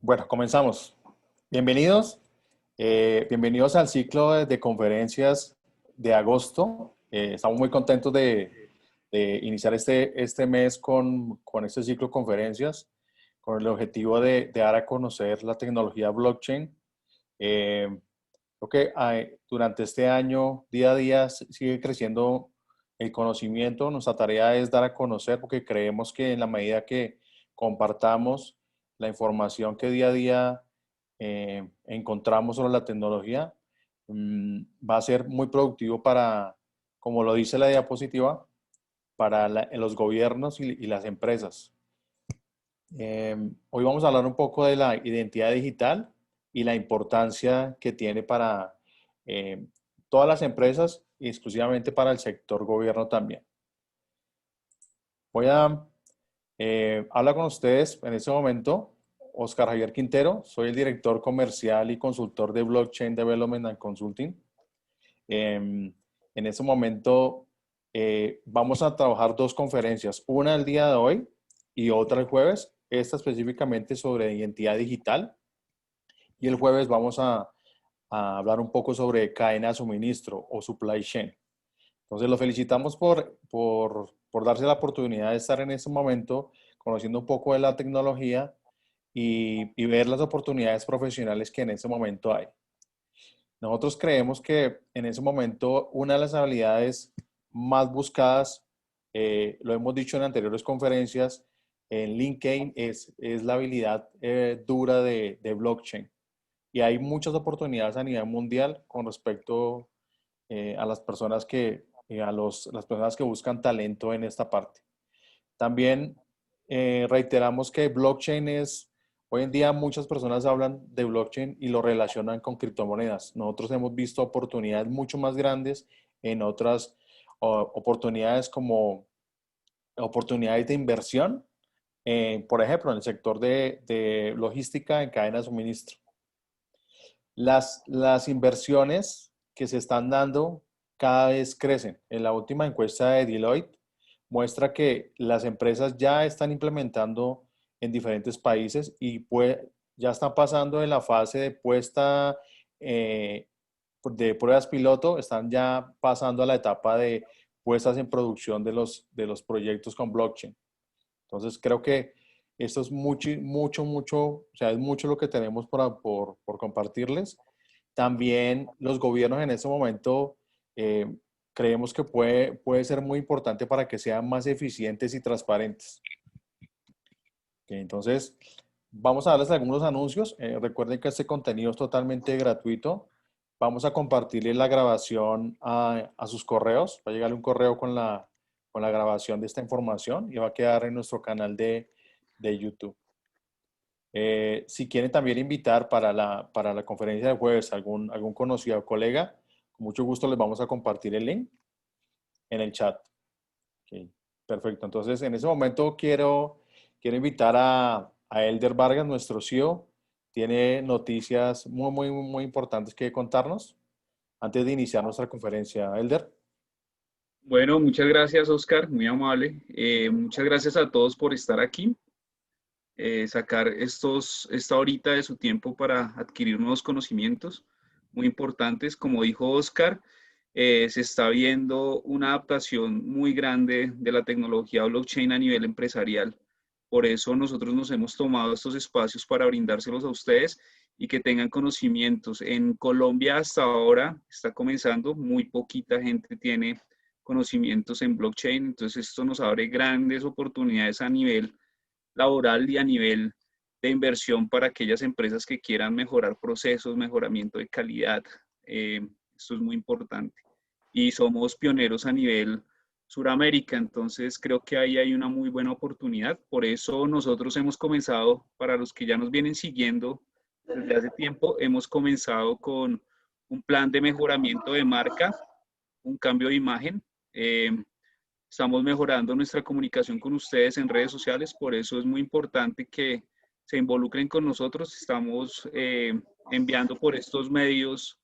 Bueno, comenzamos. Bienvenidos, bienvenidos al ciclo de conferencias de agosto. Estamos muy contentos de iniciar este mes con este ciclo de conferencias, con el objetivo de dar a conocer la tecnología blockchain. Eh, Creo que durante este año, día a día, sigue creciendo el conocimiento. Nuestra tarea es dar a conocer porque creemos que en la medida que compartamos la información que día a día encontramos sobre la tecnología, va a ser muy productivo para, como lo dice la diapositiva, para los gobiernos y las empresas. Hoy vamos a hablar un poco de la identidad digital y la importancia que tiene para eh, todas las empresas y exclusivamente para el sector gobierno también. Voy a hablar con ustedes en este momento. Oscar Javier Quintero, soy el director comercial y consultor de Blockchain Development and Consulting. En este momento vamos a trabajar dos conferencias, una el día de hoy y otra el jueves, esta específicamente sobre identidad digital. Y el jueves vamos a hablar un poco sobre cadena de suministro o supply chain. Entonces, lo felicitamos por darse la oportunidad de estar en este momento conociendo un poco de la tecnología y ver las oportunidades profesionales que en este momento hay. Nosotros creemos que en ese momento una de las habilidades más buscadas, lo hemos dicho en anteriores conferencias, en LinkedIn es la habilidad dura de blockchain. Y hay muchas oportunidades a nivel mundial con respecto a las personas las personas que buscan talento en esta parte. También reiteramos que blockchain hoy en día muchas personas hablan de blockchain y lo relacionan con criptomonedas. Nosotros hemos visto oportunidades mucho más grandes en otras oportunidades como oportunidades de inversión, por ejemplo, en el sector de logística en cadena de suministro. Las inversiones que se están dando cada vez crecen. En la última encuesta de Deloitte muestra que las empresas ya están implementando en diferentes países y ya están pasando de la fase de puesta de pruebas piloto, están ya pasando a la etapa de puestas en producción de los proyectos con blockchain. Entonces creo que esto es mucho, o sea, es mucho lo que tenemos por compartirles. También los gobiernos en este momento eh, creemos que puede ser muy importante para que sean más eficientes y transparentes. Ok, entonces, vamos a darles algunos anuncios. Recuerden que este contenido es totalmente gratuito. Vamos a compartirle la grabación a sus correos. Va a llegarle un correo con la grabación de esta información y va a quedar en nuestro canal de YouTube. Si quieren también invitar para la conferencia de jueves algún conocido o colega, con mucho gusto les vamos a compartir el link en el chat. Ok, perfecto. Entonces, en ese momento quiero invitar a Elder Vargas, nuestro CEO. Tiene noticias muy importantes que contarnos antes de iniciar nuestra conferencia. Elder. Bueno, muchas gracias, Oscar, muy amable. Muchas gracias a todos por estar aquí, sacar esta horita de su tiempo para adquirir nuevos conocimientos muy importantes. Como dijo Oscar, se está viendo una adaptación muy grande de la tecnología blockchain a nivel empresarial. Por eso nosotros nos hemos tomado estos espacios para brindárselos a ustedes y que tengan conocimientos. En Colombia hasta ahora está comenzando, muy poquita gente tiene conocimientos en blockchain, entonces esto nos abre grandes oportunidades a nivel laboral y a nivel de inversión para aquellas empresas que quieran mejorar procesos, mejoramiento de calidad. Esto es muy importante. Y somos pioneros a nivel Suramérica, entonces creo que ahí hay una muy buena oportunidad. Por eso nosotros hemos comenzado, para los que ya nos vienen siguiendo desde hace tiempo, hemos comenzado con un plan de mejoramiento de marca, un cambio de imagen. Estamos mejorando nuestra comunicación con ustedes en redes sociales, por eso es muy importante que se involucren con nosotros. Estamos enviando por estos medios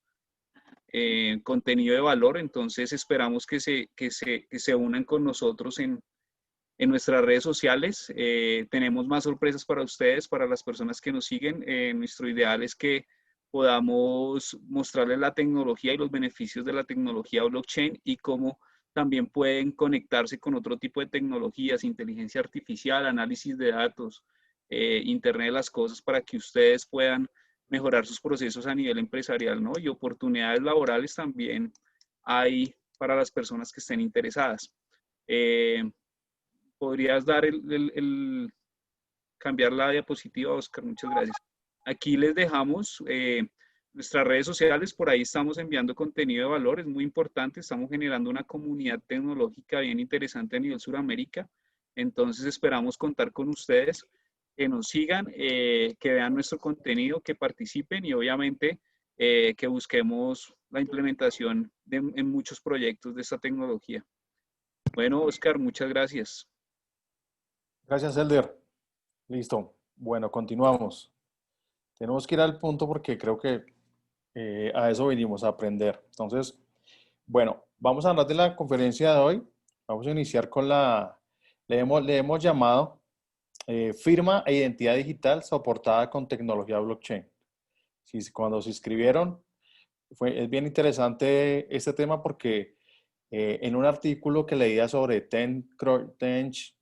contenido de valor, entonces esperamos que se unan con nosotros en nuestras redes sociales. Tenemos más sorpresas para ustedes, para las personas que nos siguen. Nuestro ideal es que podamos mostrarles la tecnología y los beneficios de la tecnología blockchain y cómo también pueden conectarse con otro tipo de tecnologías, inteligencia artificial, análisis de datos, Internet de las cosas, para que ustedes puedan mejorar sus procesos a nivel empresarial, ¿no? Y oportunidades laborales también hay para las personas que estén interesadas. ¿Podrías dar cambiar la diapositiva, Oscar? Muchas gracias. Aquí les dejamos nuestras redes sociales, por ahí estamos enviando contenido de valor, es muy importante, estamos generando una comunidad tecnológica bien interesante a nivel Suramérica, entonces esperamos contar con ustedes, que nos sigan, que vean nuestro contenido, que participen y obviamente que busquemos la implementación en muchos proyectos de esta tecnología. Bueno, Oscar, muchas gracias. Gracias, Elder. Listo. Bueno, continuamos. Tenemos que ir al punto porque creo que a eso venimos, a aprender. Entonces, bueno, vamos a hablar de la conferencia de hoy. Vamos a iniciar con le hemos llamado firma e identidad digital soportada con tecnología blockchain. Cuando se inscribieron, es bien interesante este tema porque en un artículo que leía sobre Crunch,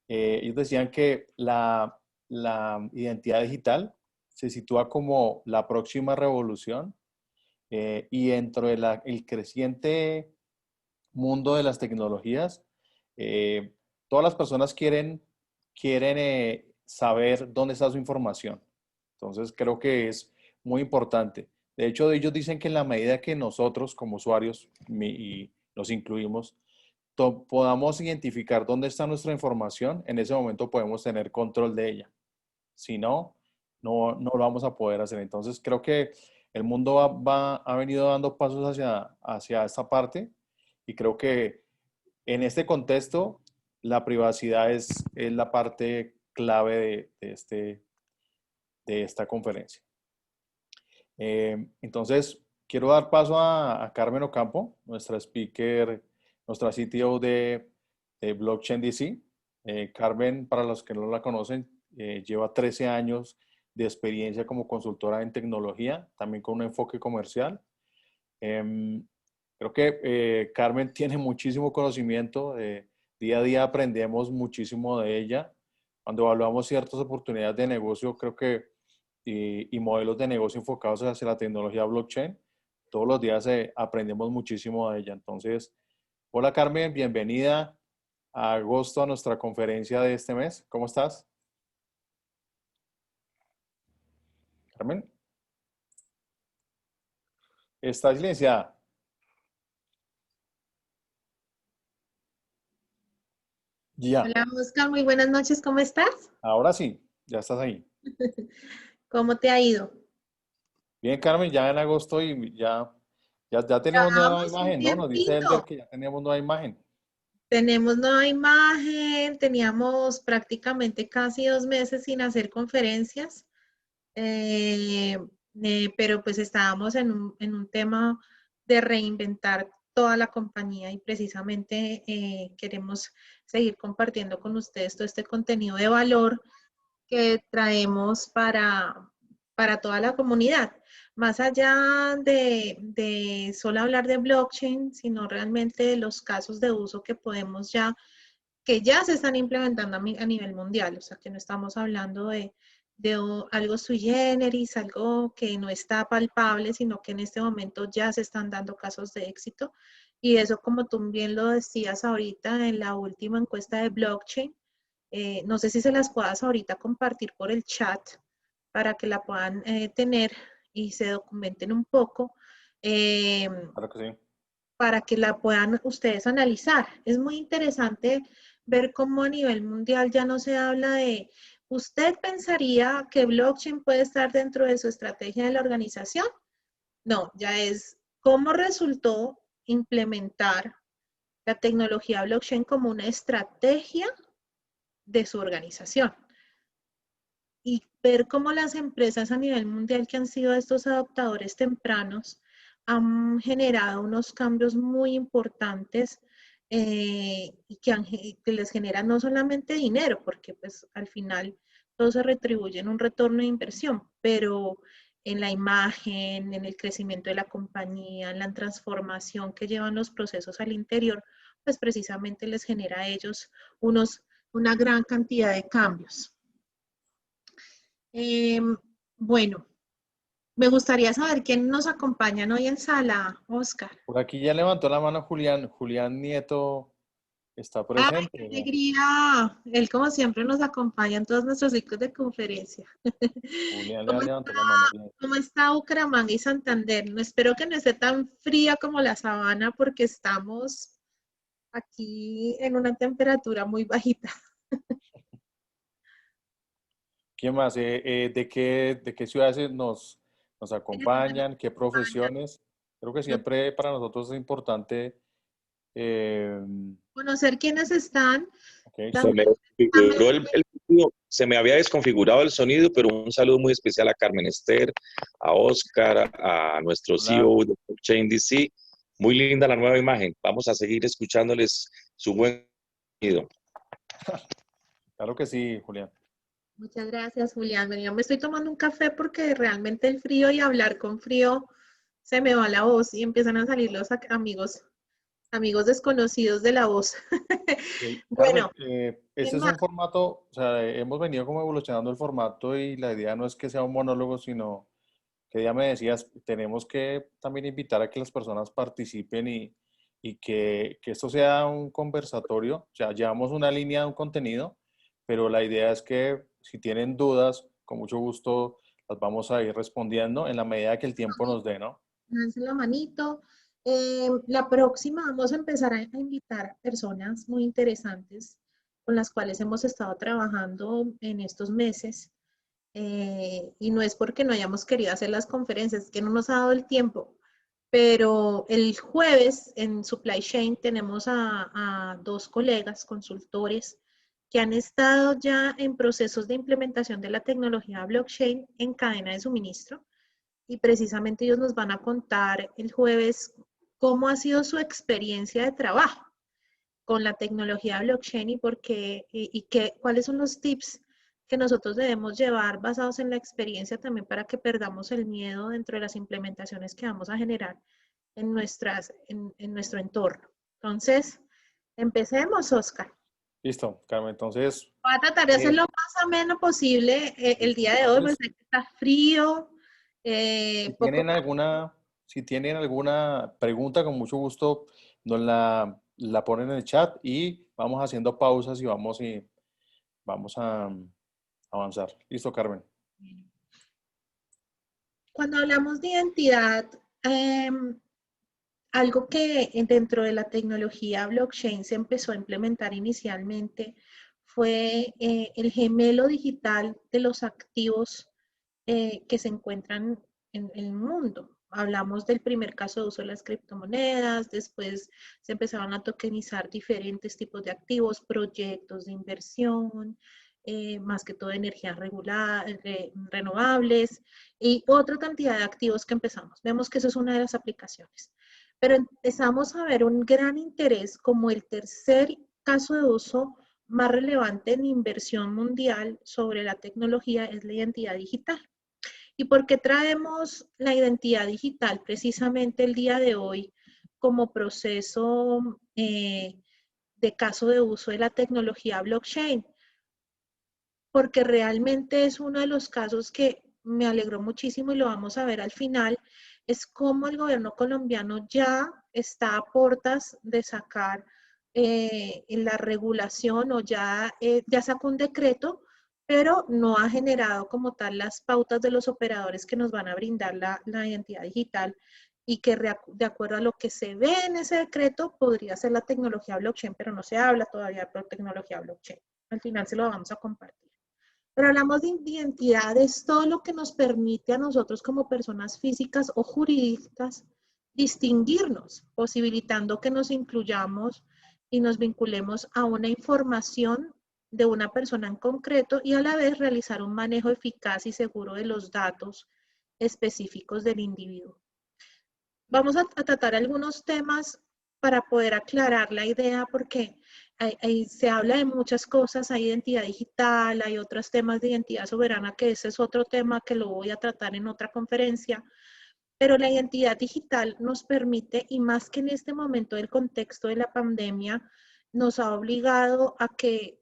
ellos decían que la identidad digital se sitúa como la próxima revolución y dentro de el creciente mundo de las tecnologías, eh, todas las personas quieren saber dónde está su información. Entonces, creo que es muy importante. De hecho, ellos dicen que en la medida que nosotros como usuarios, y nos incluimos, podamos identificar dónde está nuestra información, en ese momento podemos tener control de ella. Si no, no lo vamos a poder hacer. Entonces, creo que el mundo ha venido dando pasos hacia esta parte y creo que en este contexto la privacidad es la parte clave de esta conferencia. Entonces, quiero dar paso a Carmen Ocampo, nuestra speaker, nuestra CTO de Blockchain DC. Carmen, para los que no la conocen, lleva 13 años de experiencia como consultora en tecnología, también con un enfoque comercial. Creo que Carmen tiene muchísimo conocimiento, día a día aprendemos muchísimo de ella. Cuando evaluamos ciertas oportunidades de negocio, creo que y modelos de negocio enfocados hacia la tecnología blockchain, todos los días aprendemos muchísimo de ella. Entonces, hola Carmen, bienvenida a agosto a nuestra conferencia de este mes. ¿Cómo estás? Carmen, ¿estás silenciada? Ya, Hola Oscar, muy buenas noches, ¿cómo estás? ahora sí, ya estás ahí. ¿Cómo te ha ido? Bien, Carmen, ya en agosto y ya tenemos nueva Llevamos un imagen, ¿no? Nos dice Elder tiempito. que ya tenemos nueva imagen. Tenemos nueva imagen, teníamos prácticamente casi 2 meses sin hacer conferencias, eh, pero pues estábamos en un tema de reinventar toda la compañía y precisamente queremos seguir compartiendo con ustedes todo este contenido de valor que traemos para toda la comunidad. Más allá de solo hablar de blockchain, sino realmente de los casos de uso que podemos que ya se están implementando a nivel mundial. O sea, que no estamos hablando de algo sui generis, algo que no está palpable, sino que en este momento ya se están dando casos de éxito. Y eso, como tú bien lo decías ahorita en la última encuesta de blockchain, no sé si se las puedas ahorita compartir por el chat para que la puedan tener y se documenten un poco eh, Claro que sí. para que la puedan ustedes analizar. Es muy interesante ver cómo a nivel mundial ya no se habla de, ¿usted pensaría que blockchain puede estar dentro de su estrategia de la organización? No, ya es cómo resultó implementar la tecnología blockchain como una estrategia de su organización y ver cómo las empresas a nivel mundial que han sido estos adoptadores tempranos han generado unos cambios muy importantes y que les genera no solamente dinero, porque pues al final todo se retribuye en un retorno de inversión, pero en la imagen, en el crecimiento de la compañía, en la transformación que llevan los procesos al interior, pues precisamente les genera a ellos una gran cantidad de cambios. Bueno, me gustaría saber quién nos acompaña hoy en sala, Oscar. Por aquí ya levantó la mano Julián. Julián Nieto está ¡Ay, presente, qué ¿no? alegría! Él, como siempre, nos acompaña en todos nuestros ciclos de conferencia. Julián ¿Cómo levantó la mano. Bien. cómo está Bucaramanga y Santander? No espero que no esté tan fría como la sabana porque estamos aquí en una temperatura muy bajita. ¿Quién más? De qué ciudades nos acompañan? ¿Qué profesiones? Creo que siempre para nosotros es importante. eh, Conocer quiénes están. ok, Se me También, desconfiguró el sonido, se me había desconfigurado el sonido, pero un saludo muy especial a Carmen Esther, a Oscar, a nuestro hola. CEO de Blockchain DC. Muy linda la nueva imagen. Vamos a seguir escuchándoles su buen sonido. Claro que sí, Julián. muchas gracias, Julián. Bueno, yo me estoy tomando un café porque realmente el frío y hablar con frío se me va la voz y empiezan a salir los amigos desconocidos de la voz. Carmen, Bueno, este ¿quién es más? un formato, o sea, hemos venido como evolucionando el formato y la idea no es que sea un monólogo, sino que ya me decías, tenemos que también invitar a que las personas participen y que esto sea un conversatorio. O sea, llevamos una línea de un contenido, pero la idea es que si tienen dudas, con mucho gusto las vamos a ir respondiendo en la medida que el tiempo nos dé, ¿no? Lance la manito. La próxima vamos a empezar a invitar personas muy interesantes con las cuales hemos estado trabajando en estos meses. Y no es porque no hayamos querido hacer las conferencias, es que no nos ha dado el tiempo. Pero el jueves en Supply Chain tenemos a dos colegas consultores que han estado ya en procesos de implementación de la tecnología blockchain en cadena de suministro y precisamente ellos nos van a contar el jueves cómo ha sido su experiencia de trabajo con la tecnología blockchain y por qué, cuáles son los tips que nosotros debemos llevar basados en la experiencia también para que perdamos el miedo dentro de las implementaciones que vamos a generar en nuestro entorno. Entonces, empecemos, Oscar. Listo, Carmen. Entonces, Voy a tratar de hacer eh, lo más ameno posible el listo. día de hoy, pues Entonces, sé que está frío, si poco. tienen alguna pregunta, con mucho gusto nos la ponen en el chat y vamos haciendo pausas y vamos a avanzar. Listo, Carmen. Cuando hablamos de identidad, algo que dentro de la tecnología blockchain se empezó a implementar inicialmente fue el gemelo digital de los activos que se encuentran en el mundo. Hablamos del primer caso de uso de las criptomonedas, después se empezaron a tokenizar diferentes tipos de activos, proyectos de inversión, más que todo energías renovables y otra cantidad de activos que empezamos. Vemos que eso es una de las aplicaciones. Pero empezamos a ver un gran interés como el tercer caso de uso más relevante en inversión mundial sobre la tecnología es la identidad digital. ¿Y por qué traemos la identidad digital precisamente el día de hoy como proceso de caso de uso de la tecnología blockchain? Porque realmente es uno de los casos que me alegró muchísimo y lo vamos a ver al final, es cómo el gobierno colombiano ya está a puertas de sacar en la regulación o ya sacó un decreto, pero no ha generado como tal las pautas de los operadores que nos van a brindar la identidad digital y que de acuerdo a lo que se ve en ese decreto podría ser la tecnología blockchain, pero no se habla todavía de tecnología blockchain. Al final se lo vamos a compartir. Pero hablamos de identidad, es todo lo que nos permite a nosotros como personas físicas o jurídicas distinguirnos, posibilitando que nos incluyamos y nos vinculemos a una información de una persona en concreto y a la vez realizar un manejo eficaz y seguro de los datos específicos del individuo. Vamos a tratar algunos temas para poder aclarar la idea, porque se habla de muchas cosas, hay identidad digital, hay otros temas de identidad soberana, que ese es otro tema que lo voy a tratar en otra conferencia, pero la identidad digital nos permite, y más que en este momento del contexto de la pandemia, nos ha obligado a que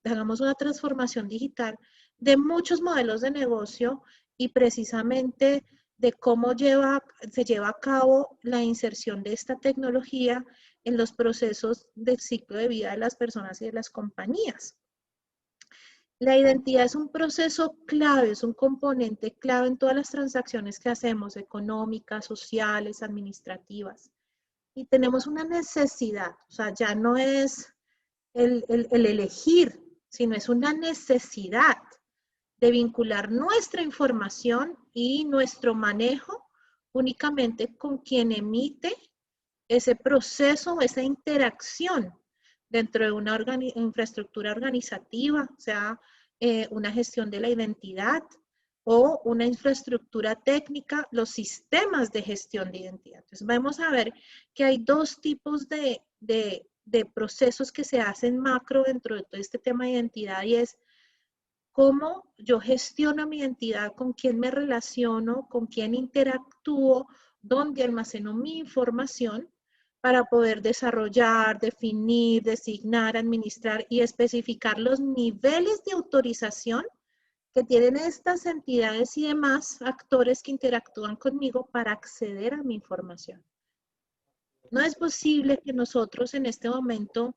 hagamos una transformación digital de muchos modelos de negocio y precisamente de cómo se lleva a cabo la inserción de esta tecnología en los procesos del ciclo de vida de las personas y de las compañías. La identidad es un proceso clave, es un componente clave en todas las transacciones que hacemos, económicas, sociales, administrativas. Y tenemos una necesidad, o sea, ya no es el elegir, sino es una necesidad de vincular nuestra información y nuestro manejo únicamente con quien emite ese proceso, esa interacción dentro de una infraestructura organizativa, o sea, una gestión de la identidad o una infraestructura técnica, los sistemas de gestión de identidad. Entonces, vamos a ver que hay dos tipos de procesos que se hacen macro dentro de todo este tema de identidad, y es cómo yo gestiono mi identidad, con quién me relaciono, con quién interactúo, dónde almaceno mi información para poder desarrollar, definir, designar, administrar y especificar los niveles de autorización que tienen estas entidades y demás actores que interactúan conmigo para acceder a mi información. No es posible que nosotros en este momento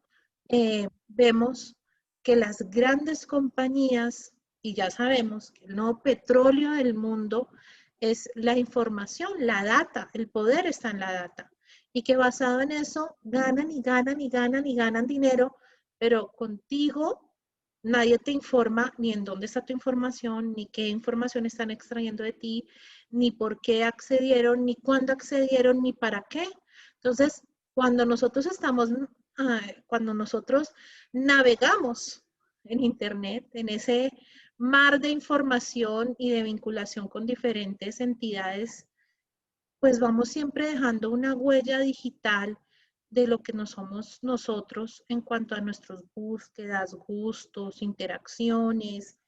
vemos que las grandes compañías, y ya sabemos que el nuevo petróleo del mundo es la información, la data, el poder está en la data, y que basado en eso ganan y ganan y ganan y ganan dinero, pero contigo nadie te informa ni en dónde está tu información, ni qué información están extrayendo de ti, ni por qué accedieron, ni cuándo accedieron, ni para qué. Entonces, cuando nosotros navegamos en Internet, en ese mar de información y de vinculación con diferentes entidades, pues vamos siempre dejando una huella digital de lo que no somos nosotros en cuanto a nuestras búsquedas, gustos, interacciones,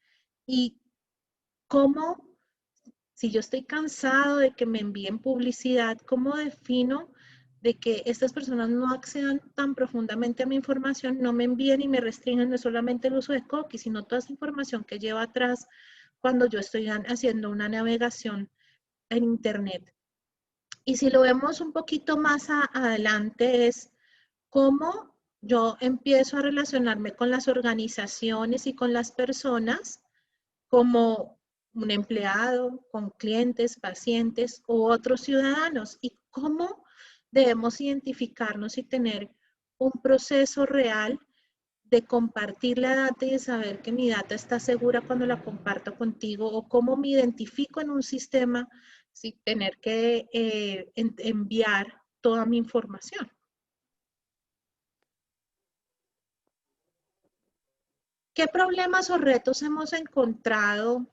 y cómo, si yo estoy cansado de que me envíen publicidad, ¿cómo defino de que estas personas no accedan tan profundamente a mi información, no me envíen y me restringen no solamente el uso de cookies, sino toda esa información que lleva atrás cuando yo estoy haciendo una navegación en Internet? Y si lo vemos un poquito más adelante, es cómo yo empiezo a relacionarme con las organizaciones y con las personas como un empleado, con clientes, pacientes u otros ciudadanos, y cómo debemos identificarnos y tener un proceso real de compartir la data y de saber que mi data está segura cuando la comparto contigo, o cómo me identifico en un sistema sin tener que enviar toda mi información. ¿Qué problemas o retos hemos encontrado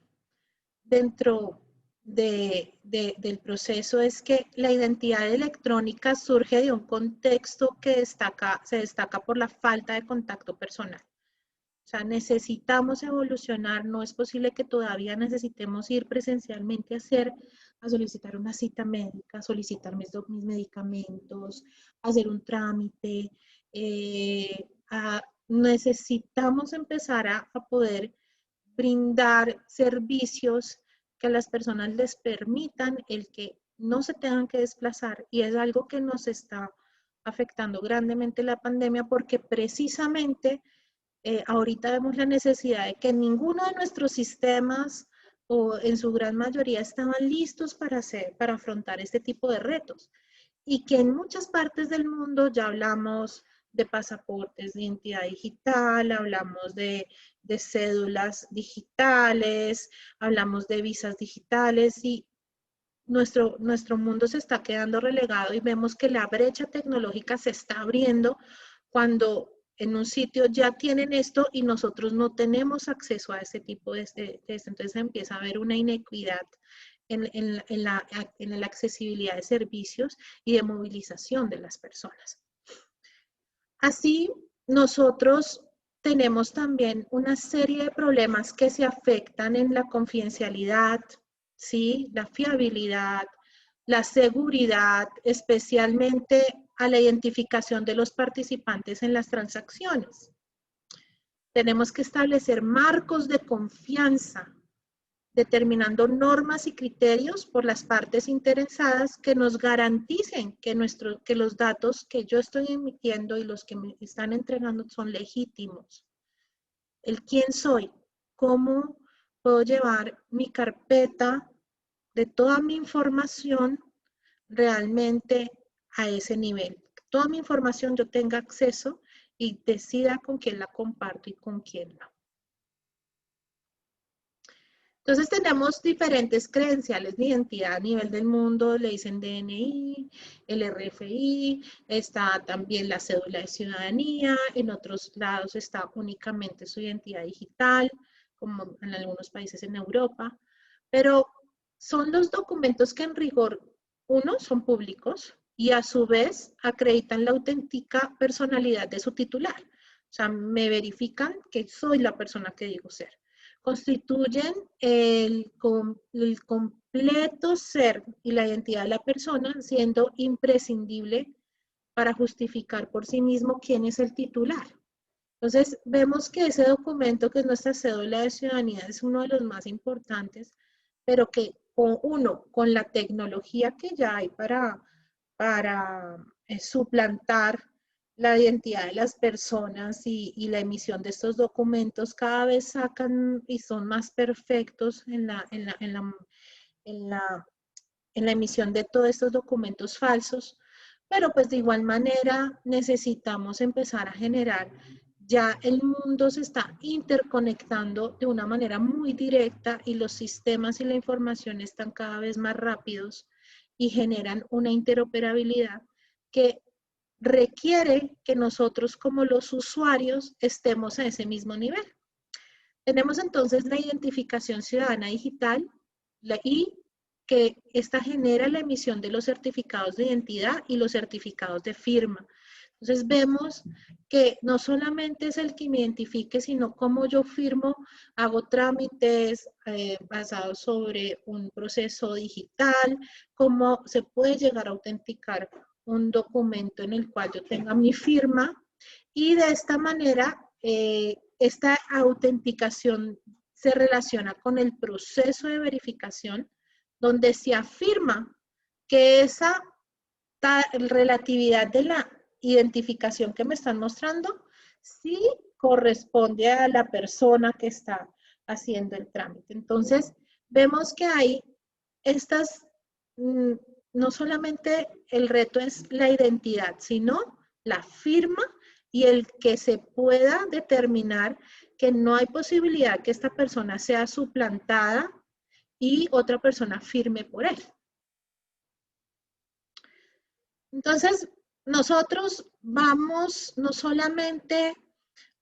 dentro del proceso? Es que la identidad electrónica surge de un contexto que se destaca por la falta de contacto personal. O sea, necesitamos evolucionar, no es posible que todavía necesitemos ir presencialmente a solicitar una cita médica, solicitar mis medicamentos, hacer un trámite. Necesitamos empezar a poder brindar servicios que a las personas les permitan el que no se tengan que desplazar, y es algo que nos está afectando grandemente la pandemia, porque precisamente ahorita vemos la necesidad de que ninguno de nuestros sistemas, o en su gran mayoría, estaban listos para afrontar este tipo de retos, y que en muchas partes del mundo ya hablamos de pasaportes de identidad digital, hablamos de cédulas digitales, hablamos de visas digitales, y nuestro mundo se está quedando relegado, y vemos que la brecha tecnológica se está abriendo cuando en un sitio ya tienen esto y nosotros no tenemos acceso a ese tipo de esto. Entonces empieza a haber una inequidad en la accesibilidad de servicios y de movilización de las personas. Así, nosotros tenemos también una serie de problemas que se afectan en la confidencialidad, ¿sí? La fiabilidad, la seguridad, especialmente a la identificación de los participantes en las transacciones. Tenemos que establecer marcos de confianza, determinando normas y criterios por las partes interesadas que nos garanticen que los datos que yo estoy emitiendo y los que me están entregando son legítimos. El quién soy, cómo puedo llevar mi carpeta de toda mi información realmente a ese nivel. Toda mi información yo tenga acceso y decida con quién la comparto y con quién no. Entonces tenemos diferentes credenciales de identidad a nivel del mundo, le dicen DNI, el RFI, está también la cédula de ciudadanía, en otros lados está únicamente su identidad digital, como en algunos países en Europa, pero son los documentos que en rigor, uno, son públicos y a su vez acreditan la auténtica personalidad de su titular. O sea, me verifican que soy la persona que digo ser. Constituyen el completo ser y la identidad de la persona, siendo imprescindible para justificar por sí mismo quién es el titular. Entonces, vemos que ese documento, que es nuestra cédula de ciudadanía, es uno de los más importantes, pero que con la tecnología que ya hay para suplantar la identidad de las personas y la emisión de estos documentos, cada vez sacan y son más perfectos en la emisión de todos estos documentos falsos, pero pues de igual manera necesitamos empezar a generar, ya el mundo se está interconectando de una manera muy directa y los sistemas y la información están cada vez más rápidos y generan una interoperabilidad que requiere que nosotros como los usuarios estemos a ese mismo nivel. Tenemos entonces la identificación ciudadana digital y que esta genera la emisión de los certificados de identidad y los certificados de firma. Entonces vemos que no solamente es el que me identifique, sino cómo yo firmo, hago trámites basados sobre un proceso digital, cómo se puede llegar a autenticar un documento en el cual yo tenga mi firma y de esta manera esta autenticación se relaciona con el proceso de verificación donde se afirma que esa relatividad de la identificación que me están mostrando sí corresponde a la persona que está haciendo el trámite. Entonces, vemos que hay estas, no solamente el reto es la identidad, sino la firma y el que se pueda determinar que no hay posibilidad que esta persona sea suplantada y otra persona firme por él. Entonces, nosotros vamos no solamente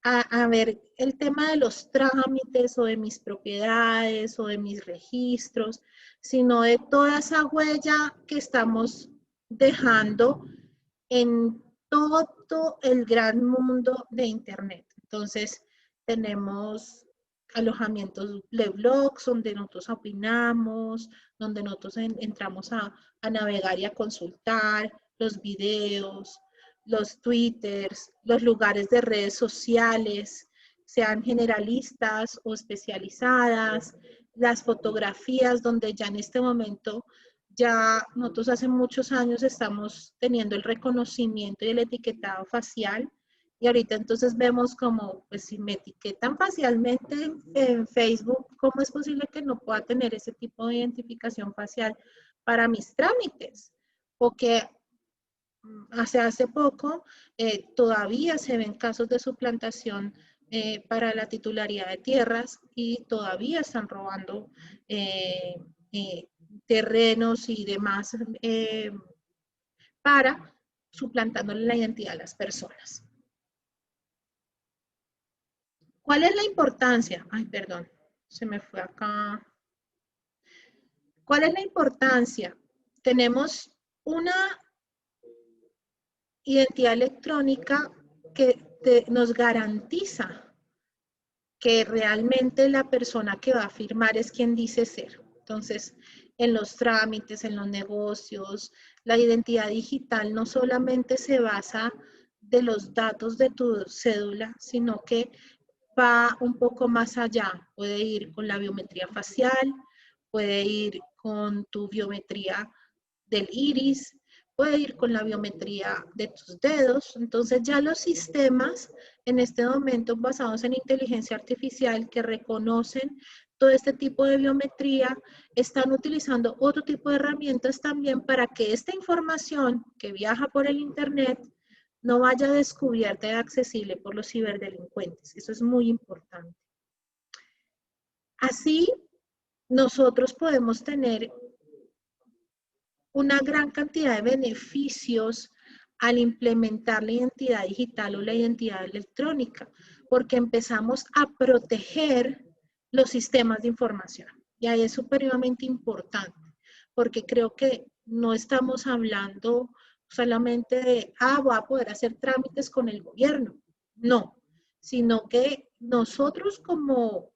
a ver el tema de los trámites o de mis propiedades o de mis registros, sino de toda esa huella que estamos dejando en todo el gran mundo de Internet. Entonces, tenemos alojamientos de blogs donde nosotros opinamos, donde nosotros entramos a navegar y a consultar, los videos, los twitters, los lugares de redes sociales, sean generalistas o especializadas, las fotografías donde ya en este momento, ya nosotros hace muchos años estamos teniendo el reconocimiento y el etiquetado facial y ahorita entonces vemos como, pues si me etiquetan facialmente en Facebook, ¿cómo es posible que no pueda tener ese tipo de identificación facial para mis trámites? Porque hace poco todavía se ven casos de suplantación para la titularidad de tierras y todavía están robando terrenos y demás para suplantándole la identidad a las personas. ¿Cuál es la importancia? Ay, perdón, se me fue acá. ¿Cuál es la importancia? Tenemos una identidad electrónica que nos garantiza que realmente la persona que va a firmar es quien dice ser. Entonces, en los trámites, en los negocios, la identidad digital no solamente se basa de los datos de tu cédula, sino que va un poco más allá. Puede ir con la biometría facial, puede ir con tu biometría del iris, puede ir con la biometría de tus dedos. Entonces ya los sistemas en este momento basados en inteligencia artificial que reconocen todo este tipo de biometría, están utilizando otro tipo de herramientas también para que esta información que viaja por el Internet no vaya descubierta y accesible por los ciberdelincuentes. Eso es muy importante. Así, nosotros podemos tener una gran cantidad de beneficios al implementar la identidad digital o la identidad electrónica, porque empezamos a proteger los sistemas de información. Y ahí es supremamente importante, porque creo que no estamos hablando solamente de, voy a poder hacer trámites con el gobierno. No, sino que nosotros como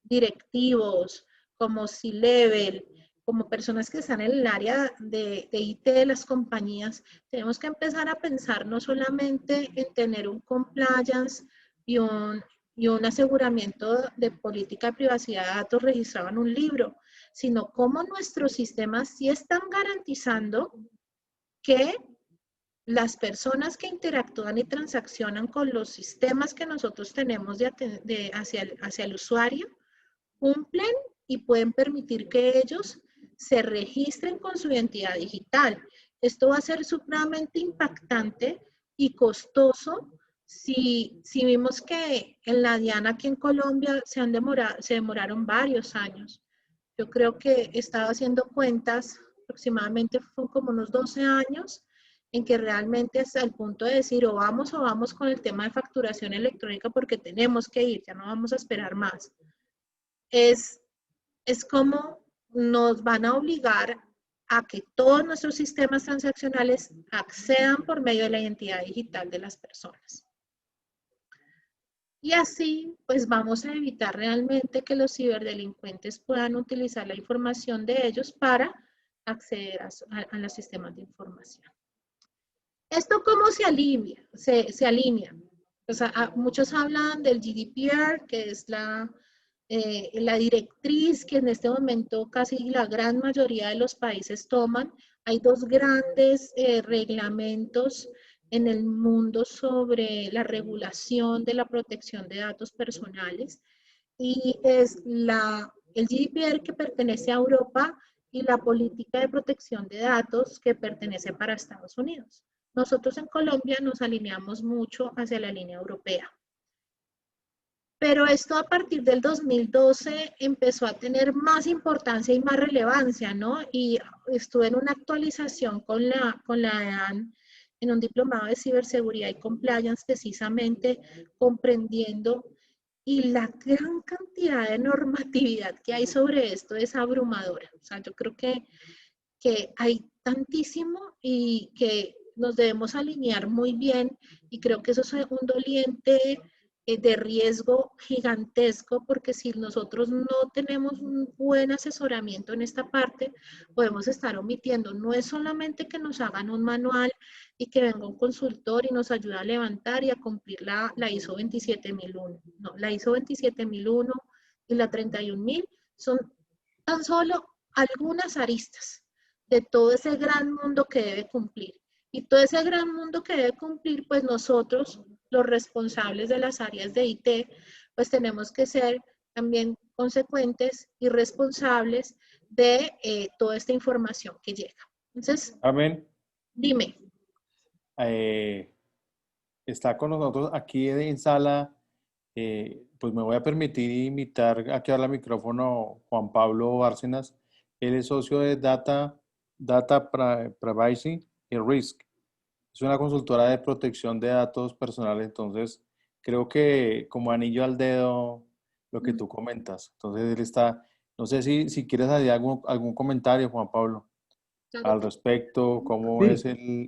directivos, como C-Level, como personas que están en el área de IT de las compañías, tenemos que empezar a pensar no solamente en tener un compliance y un aseguramiento de política de privacidad de datos registrado en un libro, sino cómo nuestros sistemas sí están garantizando que las personas que interactúan y transaccionan con los sistemas que nosotros tenemos hacia el usuario cumplen y pueden permitir que ellos se registren con su identidad digital. Esto va a ser supremamente impactante y costoso si vimos que en la DIAN aquí en Colombia se demoraron varios años. Yo creo que estaba haciendo cuentas, aproximadamente fue como unos 12 años, en que realmente hasta el punto de decir o vamos con el tema de facturación electrónica porque tenemos que ir, ya no vamos a esperar más. Es como nos van a obligar a que todos nuestros sistemas transaccionales accedan por medio de la identidad digital de las personas. Y así, pues vamos a evitar realmente que los ciberdelincuentes puedan utilizar la información de ellos para acceder a los sistemas de información. ¿Esto cómo se alinea? O sea, muchos hablan del GDPR, que es la directriz que en este momento casi la gran mayoría de los países toman. Hay dos grandes reglamentos en el mundo sobre la regulación de la protección de datos personales y es el GDPR que pertenece a Europa y la política de protección de datos que pertenece para Estados Unidos. Nosotros en Colombia nos alineamos mucho hacia la línea europea. Pero esto a partir del 2012 empezó a tener más importancia y más relevancia, ¿no? Y estuve en una actualización con la EAN en un diplomado de ciberseguridad y compliance, precisamente comprendiendo, y la gran cantidad de normatividad que hay sobre esto es abrumadora. O sea, yo creo que hay tantísimo y que nos debemos alinear muy bien, y creo que eso es un doliente de riesgo gigantesco, porque si nosotros no tenemos un buen asesoramiento en esta parte, podemos estar omitiendo. No es solamente que nos hagan un manual y que venga un consultor y nos ayude a levantar y a cumplir la ISO 27001. No, la ISO 27001 y la 31000 son tan solo algunas aristas de todo ese gran mundo que debe cumplir. Y todo ese gran mundo que debe cumplir, pues nosotros, los responsables de las áreas de IT, pues tenemos que ser también consecuentes y responsables de toda esta información que llega. Entonces, Amén. Dime. Está con nosotros aquí en sala, pues me voy a permitir invitar aquí al micrófono Juan Pablo Bárcenas. Él es socio de Data Privacy y Risk. Es una consultora de protección de datos personales, entonces creo que como anillo al dedo lo que tú comentas. Entonces él está No sé si quieres hacer algún comentario, Juan Pablo, Claro al que respecto, cómo Sí,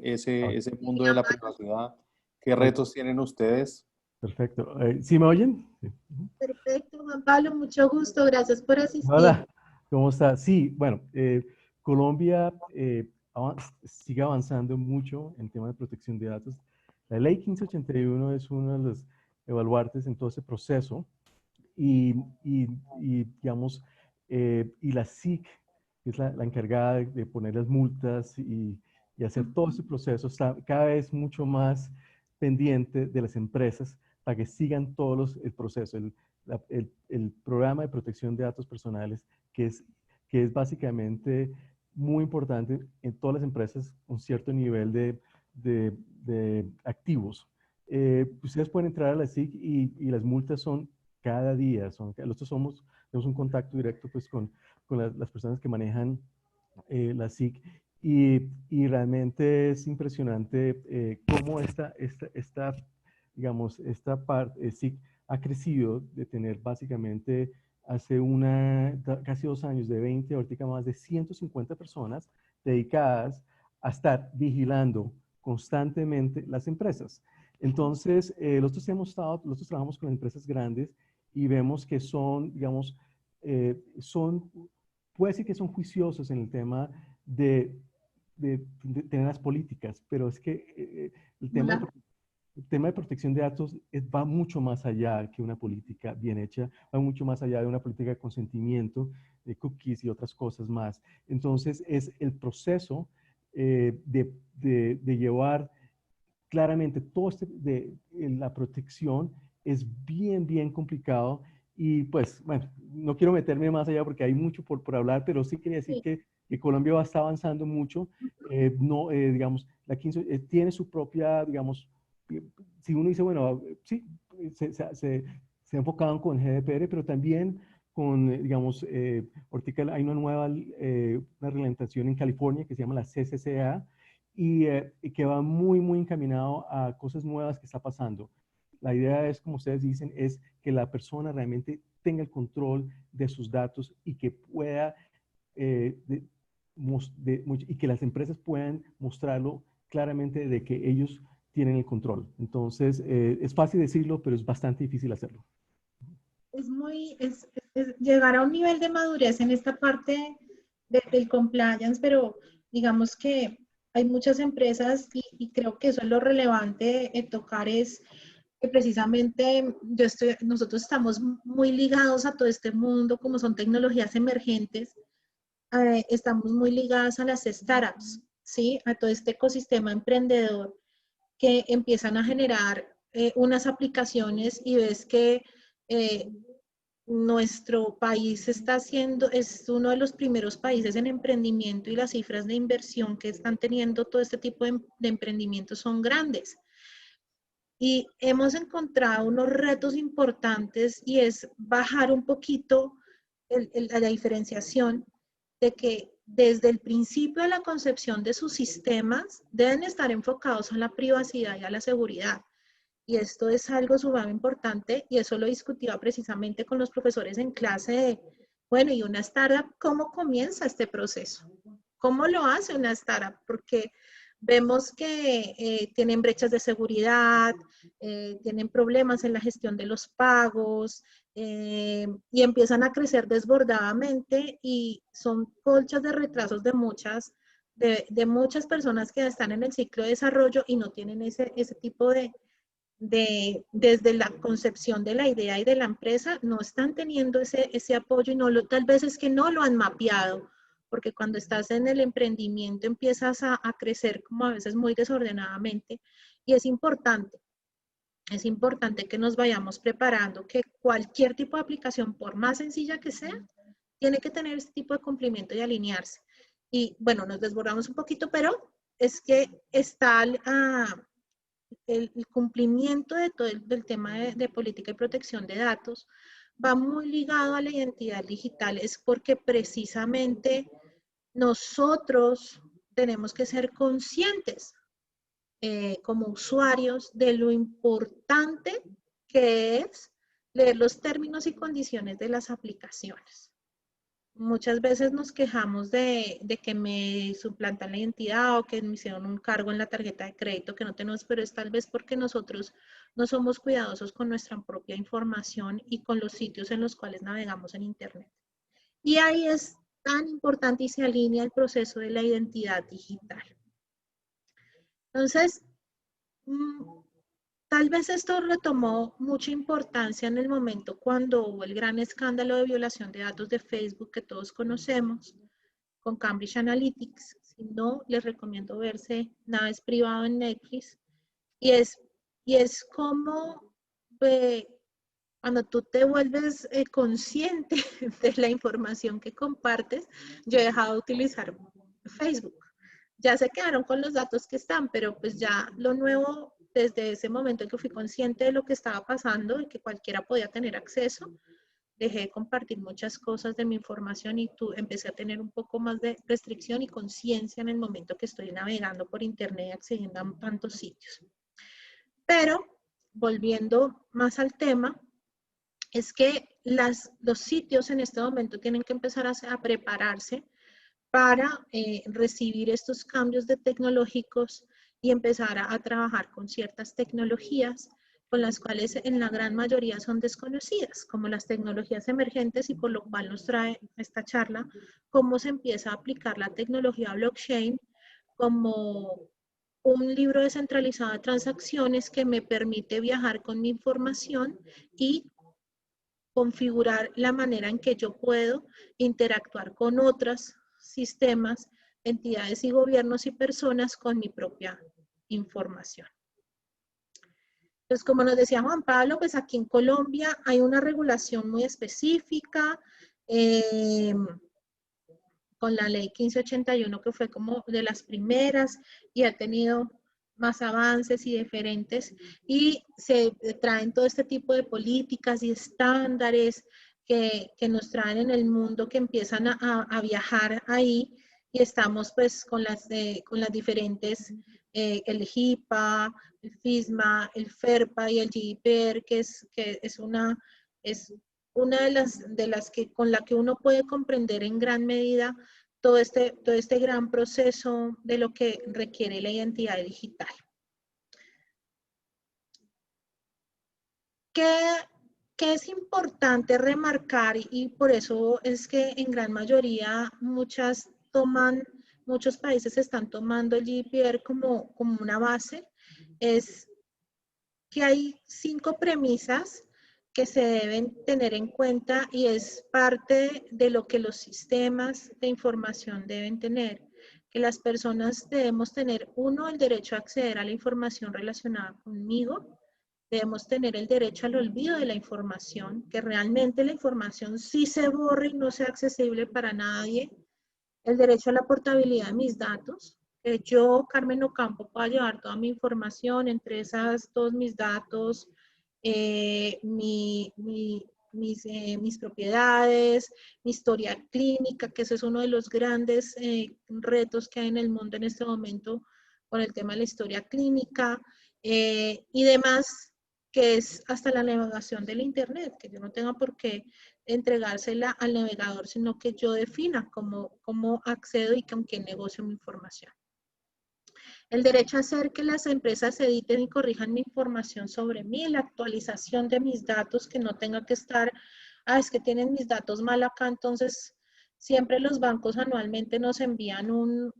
es ese mundo de sí. la privacidad, qué ok, retos tienen ustedes. perfecto. ¿Sí me oyen? Sí. Ujú. Perfecto, Juan Pablo, mucho gusto. Gracias por asistir. Hola, ¿cómo está? Sí, bueno, Colombia sigue avanzando mucho en tema de protección de datos. La ley 1581 es uno de los evaluantes en todo ese proceso digamos, y la SIC, que es la encargada de poner las multas y hacer todo ese proceso, está cada vez mucho más pendiente de las empresas para que sigan el proceso, el programa de protección de datos personales, que es básicamente muy importante en todas las empresas con cierto nivel de activos. Ustedes pueden entrar a la SIC y las multas son cada día. Nosotros tenemos un contacto directo pues, con las personas que manejan la SIC y realmente es impresionante cómo digamos, esta parte SIC ha crecido de tener básicamente hace casi 2 años de 20, ahorita más de 150 personas dedicadas a estar vigilando constantemente las empresas. Entonces, nosotros trabajamos con empresas grandes y vemos que son, digamos, puede decir que son juiciosos en el tema de tener las políticas, pero es que Hola. el tema de protección de datos va mucho más allá que una política bien hecha, va mucho más allá de una política de consentimiento, de cookies y otras cosas más. Entonces, es el proceso de llevar claramente todo la protección es bien, bien complicado y pues, bueno, no quiero meterme más allá porque hay mucho por hablar, pero sí quería decir Sí. que Colombia está avanzando mucho. No, digamos, la 15 tiene su propia, digamos, si uno dice, bueno, sí, se enfocaban con GDPR, pero también con, digamos, ahorita hay una nueva, una reglamentación en California que se llama la CCCA, y que va muy, muy encaminado a cosas nuevas que está pasando. La idea es, como ustedes dicen, es que la persona realmente tenga el control de sus datos y que pueda, y que las empresas puedan mostrarlo claramente de que ellos tienen el control. Entonces, es fácil decirlo, pero es bastante difícil hacerlo. Es llegar a un nivel de madurez en esta parte del compliance, pero digamos que hay muchas empresas y creo que eso es lo relevante tocar es que precisamente nosotros estamos muy ligados a todo este mundo, como son tecnologías emergentes, estamos muy ligadas a las startups, ¿sí? A todo este ecosistema emprendedor que empiezan a generar unas aplicaciones y ves que eh, nuestro país es uno de los primeros países en emprendimiento y las cifras de inversión que están teniendo todo este tipo de emprendimientos son grandes. Y hemos encontrado unos retos importantes y es bajar un poquito la diferenciación de que desde el principio de la concepción de sus sistemas deben estar enfocados a la privacidad y a la seguridad. Y esto es algo sumamente importante y eso lo discutía precisamente con los profesores en clase de, bueno, ¿y una startup cómo comienza este proceso? ¿Cómo lo hace una startup? Porque vemos que tienen brechas de seguridad, tienen problemas en la gestión de los pagos y empiezan a crecer desbordadamente y son colchas de retrasos de muchas personas que están en el ciclo de desarrollo y no tienen ese tipo desde la concepción de la idea y de la empresa, no están teniendo ese apoyo y tal vez es que no lo han mapeado, porque cuando estás en el emprendimiento empiezas a crecer como a veces muy desordenadamente y es importante que nos vayamos preparando, que cualquier tipo de aplicación, por más sencilla que sea, tiene que tener este tipo de cumplimiento y alinearse. Y bueno, nos desbordamos un poquito, pero es que está el cumplimiento de todo del tema de política y protección de datos va muy ligado a la identidad digital, es porque precisamente nosotros tenemos que ser conscientes como usuarios de lo importante que es leer los términos y condiciones de las aplicaciones. Muchas veces nos quejamos de que me suplantan la identidad o que me hicieron un cargo en la tarjeta de crédito que no tenemos, pero es tal vez porque nosotros no somos cuidadosos con nuestra propia información y con los sitios en los cuales navegamos en Internet. Y ahí es tan importante y se alinea el proceso de la identidad digital. Entonces, tal vez esto retomó mucha importancia en el momento cuando hubo el gran escándalo de violación de datos de Facebook que todos conocemos con Cambridge Analytics. Si no, les recomiendo verse Nada es privado en Netflix. Y es como cuando tú te vuelves consciente de la información que compartes. Yo he dejado de utilizar Facebook. Ya se quedaron con los datos que están, pero pues ya lo nuevo, desde ese momento en que fui consciente de lo que estaba pasando y que cualquiera podía tener acceso, dejé de compartir muchas cosas de mi información y empecé a tener un poco más de restricción y conciencia en el momento que estoy navegando por internet y accediendo a tantos sitios. Pero, volviendo más al tema, es que los sitios en este momento tienen que empezar a prepararse para recibir estos cambios tecnológicos y empezar a trabajar con ciertas tecnologías con las cuales en la gran mayoría son desconocidas, como las tecnologías emergentes, y por lo cual nos trae esta charla cómo se empieza a aplicar la tecnología blockchain como un libro descentralizado de transacciones que me permite viajar con mi información y configurar la manera en que yo puedo interactuar con otros sistemas, entidades y gobiernos y personas con mi propia información. Pues como nos decía Juan Pablo, pues aquí en Colombia hay una regulación muy específica con la ley 1581, que fue como de las primeras y ha tenido más avances y diferentes, y se traen todo este tipo de políticas y estándares que nos traen en el mundo, que empiezan a viajar ahí, y estamos pues con las diferentes, el HIPAA, el FISMA, el FERPA y el GDPR, que es una de las que con la que uno puede comprender en gran medida todo este gran proceso de lo que requiere la identidad digital. ¿Qué es importante remarcar? Y por eso es que en gran mayoría muchos países están tomando el GDPR como una base, es que hay 5 premisas que se deben tener en cuenta y es parte de lo que los sistemas de información deben tener. Que las personas debemos tener, 1, el derecho a acceder a la información relacionada conmigo. Debemos tener el derecho al olvido de la información, que realmente la información sí se borre y no sea accesible para nadie. El derecho a la portabilidad de mis datos, que yo, Carmen Ocampo, pueda llevar toda mi información, entre esas todos mis datos, mis propiedades, mi historia clínica, que ese es uno de los grandes retos que hay en el mundo en este momento con el tema de la historia clínica, y demás, que es hasta la navegación del Internet, que yo no tenga por qué entregársela al navegador, sino que yo defina cómo accedo y con qué negocio mi información. El derecho a hacer que las empresas editen y corrijan mi información sobre mí, la actualización de mis datos, que no tenga que estar, es que tienen mis datos mal acá, entonces siempre los bancos anualmente nos envían un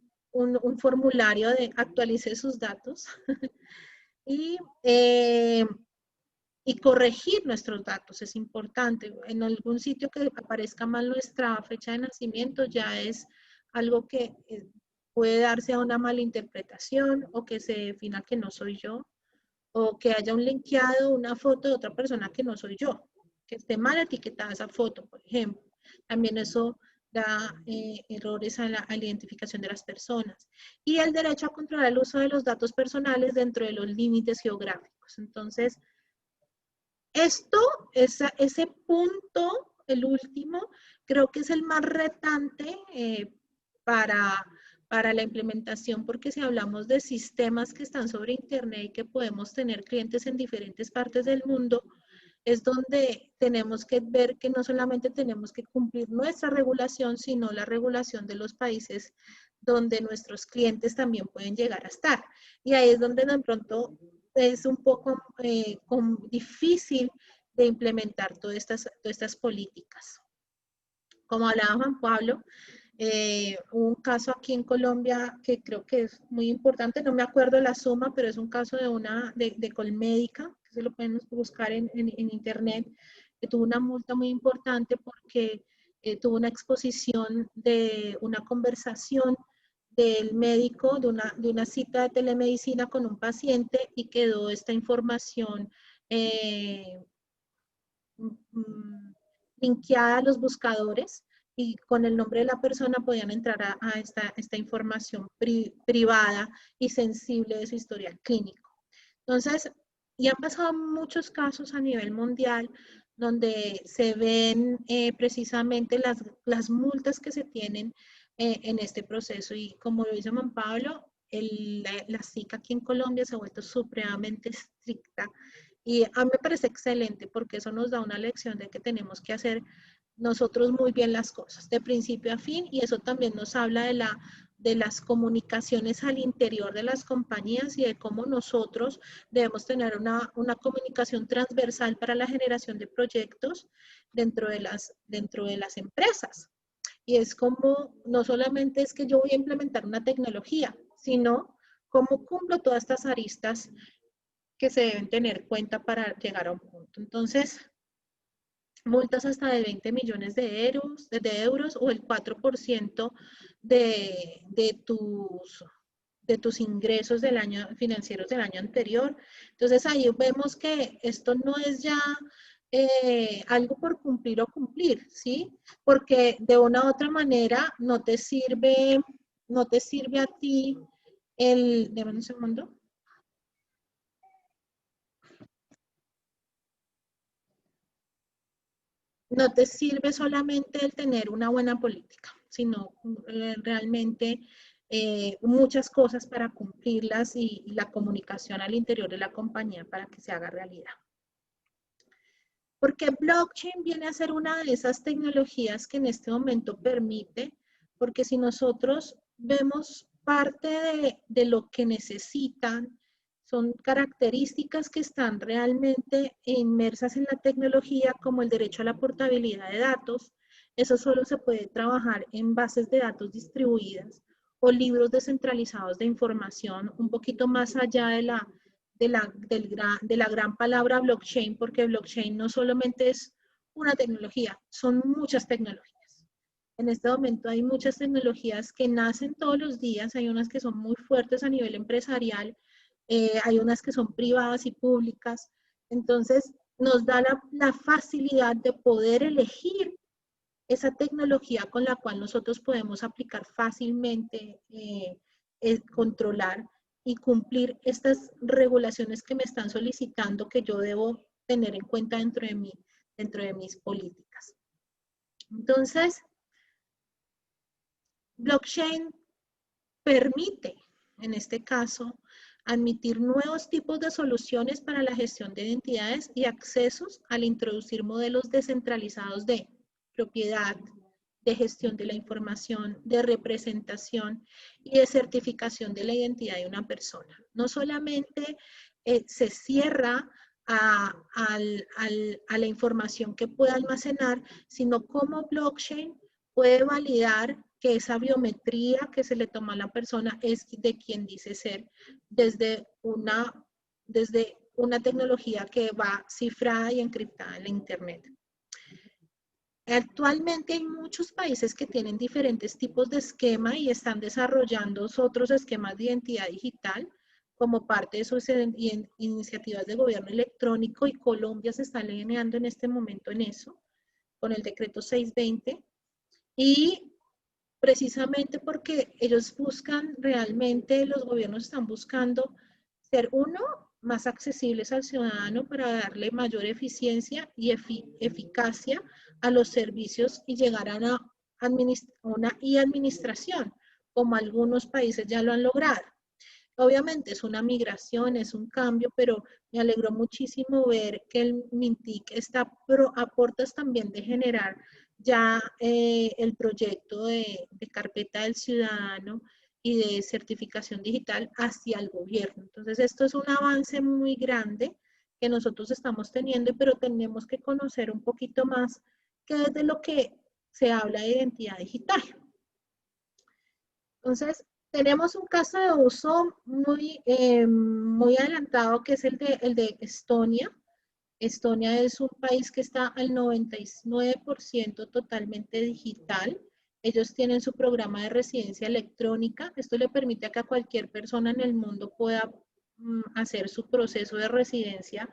formulario de actualice sus datos y corregir nuestros datos es importante. En algún sitio que aparezca mal nuestra fecha de nacimiento ya es algo que puede darse a una mala interpretación, o que se defina que no soy yo, o que haya un linkeado una foto de otra persona que no soy yo, que esté mal etiquetada esa foto, por ejemplo. También eso da errores a la identificación de las personas. Y el derecho a controlar el uso de los datos personales dentro de los límites geográficos. Entonces, ese punto, el último, creo que es el más retante para la implementación, porque si hablamos de sistemas que están sobre Internet y que podemos tener clientes en diferentes partes del mundo, es donde tenemos que ver que no solamente tenemos que cumplir nuestra regulación, sino la regulación de los países donde nuestros clientes también pueden llegar a estar. Y ahí es donde de pronto es un poco difícil de implementar todas estas políticas. Como hablaba Juan Pablo, un caso aquí en Colombia que creo que es muy importante, no me acuerdo la suma, pero es un caso de Colmédica, que se lo pueden buscar en internet, que tuvo una multa muy importante porque tuvo una exposición de una conversación del médico, de una cita de telemedicina con un paciente, y quedó esta información linkeada a los buscadores, y con el nombre de la persona podían entrar a esta información privada y sensible de su historial clínico. Entonces, y han pasado muchos casos a nivel mundial donde se ven precisamente las multas que se tienen en este proceso. Y como lo dice Juan Pablo, la SIC aquí en Colombia se ha vuelto supremamente estricta. Y a mí me parece excelente porque eso nos da una lección de que tenemos que hacer nosotros muy bien las cosas, de principio a fin, y eso también nos habla de las comunicaciones al interior de las compañías y de cómo nosotros debemos tener una comunicación transversal para la generación de proyectos dentro de las empresas. Y es como, no solamente es que yo voy a implementar una tecnología, sino cómo cumplo todas estas aristas que se deben tener en cuenta para llegar a un punto. Entonces, multas hasta de 20 millones de euros o el 4% de tus ingresos financieros del año anterior. Entonces, ahí vemos que esto no es ya algo por cumplir o cumplir, ¿sí? Porque de una u otra manera no te sirve a ti dame un segundo. No te sirve solamente el tener una buena política, sino realmente muchas cosas para cumplirlas y la comunicación al interior de la compañía para que se haga realidad. Porque blockchain viene a ser una de esas tecnologías que en este momento permite, porque si nosotros vemos parte de lo que necesitan, son características que están realmente inmersas en la tecnología, como el derecho a la portabilidad de datos. Eso solo se puede trabajar en bases de datos distribuidas o libros descentralizados de información, un poquito más allá de la gran palabra blockchain, porque blockchain no solamente es una tecnología, son muchas tecnologías. En este momento hay muchas tecnologías que nacen todos los días, hay unas que son muy fuertes a nivel empresarial, hay unas que son privadas y públicas. Entonces, nos da la facilidad de poder elegir esa tecnología con la cual nosotros podemos aplicar fácilmente, controlar y cumplir estas regulaciones que me están solicitando que yo debo tener en cuenta dentro de mis políticas. Entonces, blockchain permite, en este caso, admitir nuevos tipos de soluciones para la gestión de identidades y accesos al introducir modelos descentralizados de propiedad, de gestión de la información, de representación y de certificación de la identidad de una persona. No solamente se cierra a la información que puede almacenar, sino cómo blockchain puede validar que esa biometría que se le toma a la persona es de quien dice ser, desde una tecnología que va cifrada y encriptada en la Internet. Actualmente hay muchos países que tienen diferentes tipos de esquema y están desarrollando otros esquemas de identidad digital como parte de sus iniciativas de gobierno electrónico, y Colombia se está alineando en este momento en eso, con el decreto 620, y precisamente porque ellos buscan realmente, los gobiernos están buscando ser más accesibles al ciudadano para darle mayor eficiencia y eficacia a los servicios y llegar a una e-administración, como algunos países ya lo han logrado. Obviamente es una migración, es un cambio, pero me alegró muchísimo ver que el MINTIC está a puertas también de generar ya el proyecto de carpeta del ciudadano y de certificación digital hacia el gobierno. Entonces, esto es un avance muy grande que nosotros estamos teniendo, pero tenemos que conocer un poquito más qué es de lo que se habla de identidad digital. Entonces, tenemos un caso de uso muy adelantado que es el de Estonia. Estonia es un país que está al 99% totalmente digital. Ellos tienen su programa de residencia electrónica. Esto le permite a que cualquier persona en el mundo pueda hacer su proceso de residencia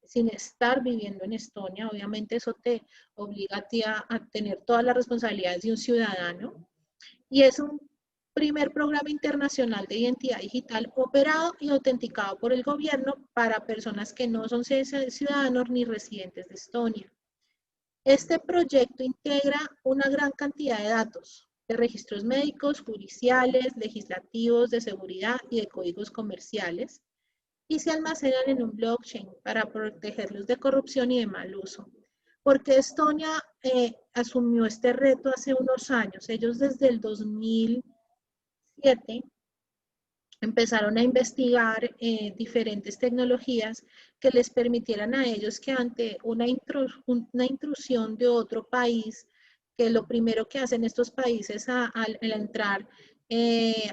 sin estar viviendo en Estonia. Obviamente eso te obliga a ti a tener todas las responsabilidades de un ciudadano. Y es un primer programa internacional de identidad digital operado y autenticado por el gobierno para personas que no son ciudadanos ni residentes de Estonia. Este proyecto integra una gran cantidad de datos, de registros médicos, judiciales, legislativos, de seguridad y de códigos comerciales, y se almacenan en un blockchain para protegerlos de corrupción y de mal uso. Porque Estonia asumió este reto hace unos años. Ellos desde el 2007 empezaron a investigar diferentes tecnologías que les permitieran a ellos que ante una intrusión de otro país, que lo primero que hacen estos países al entrar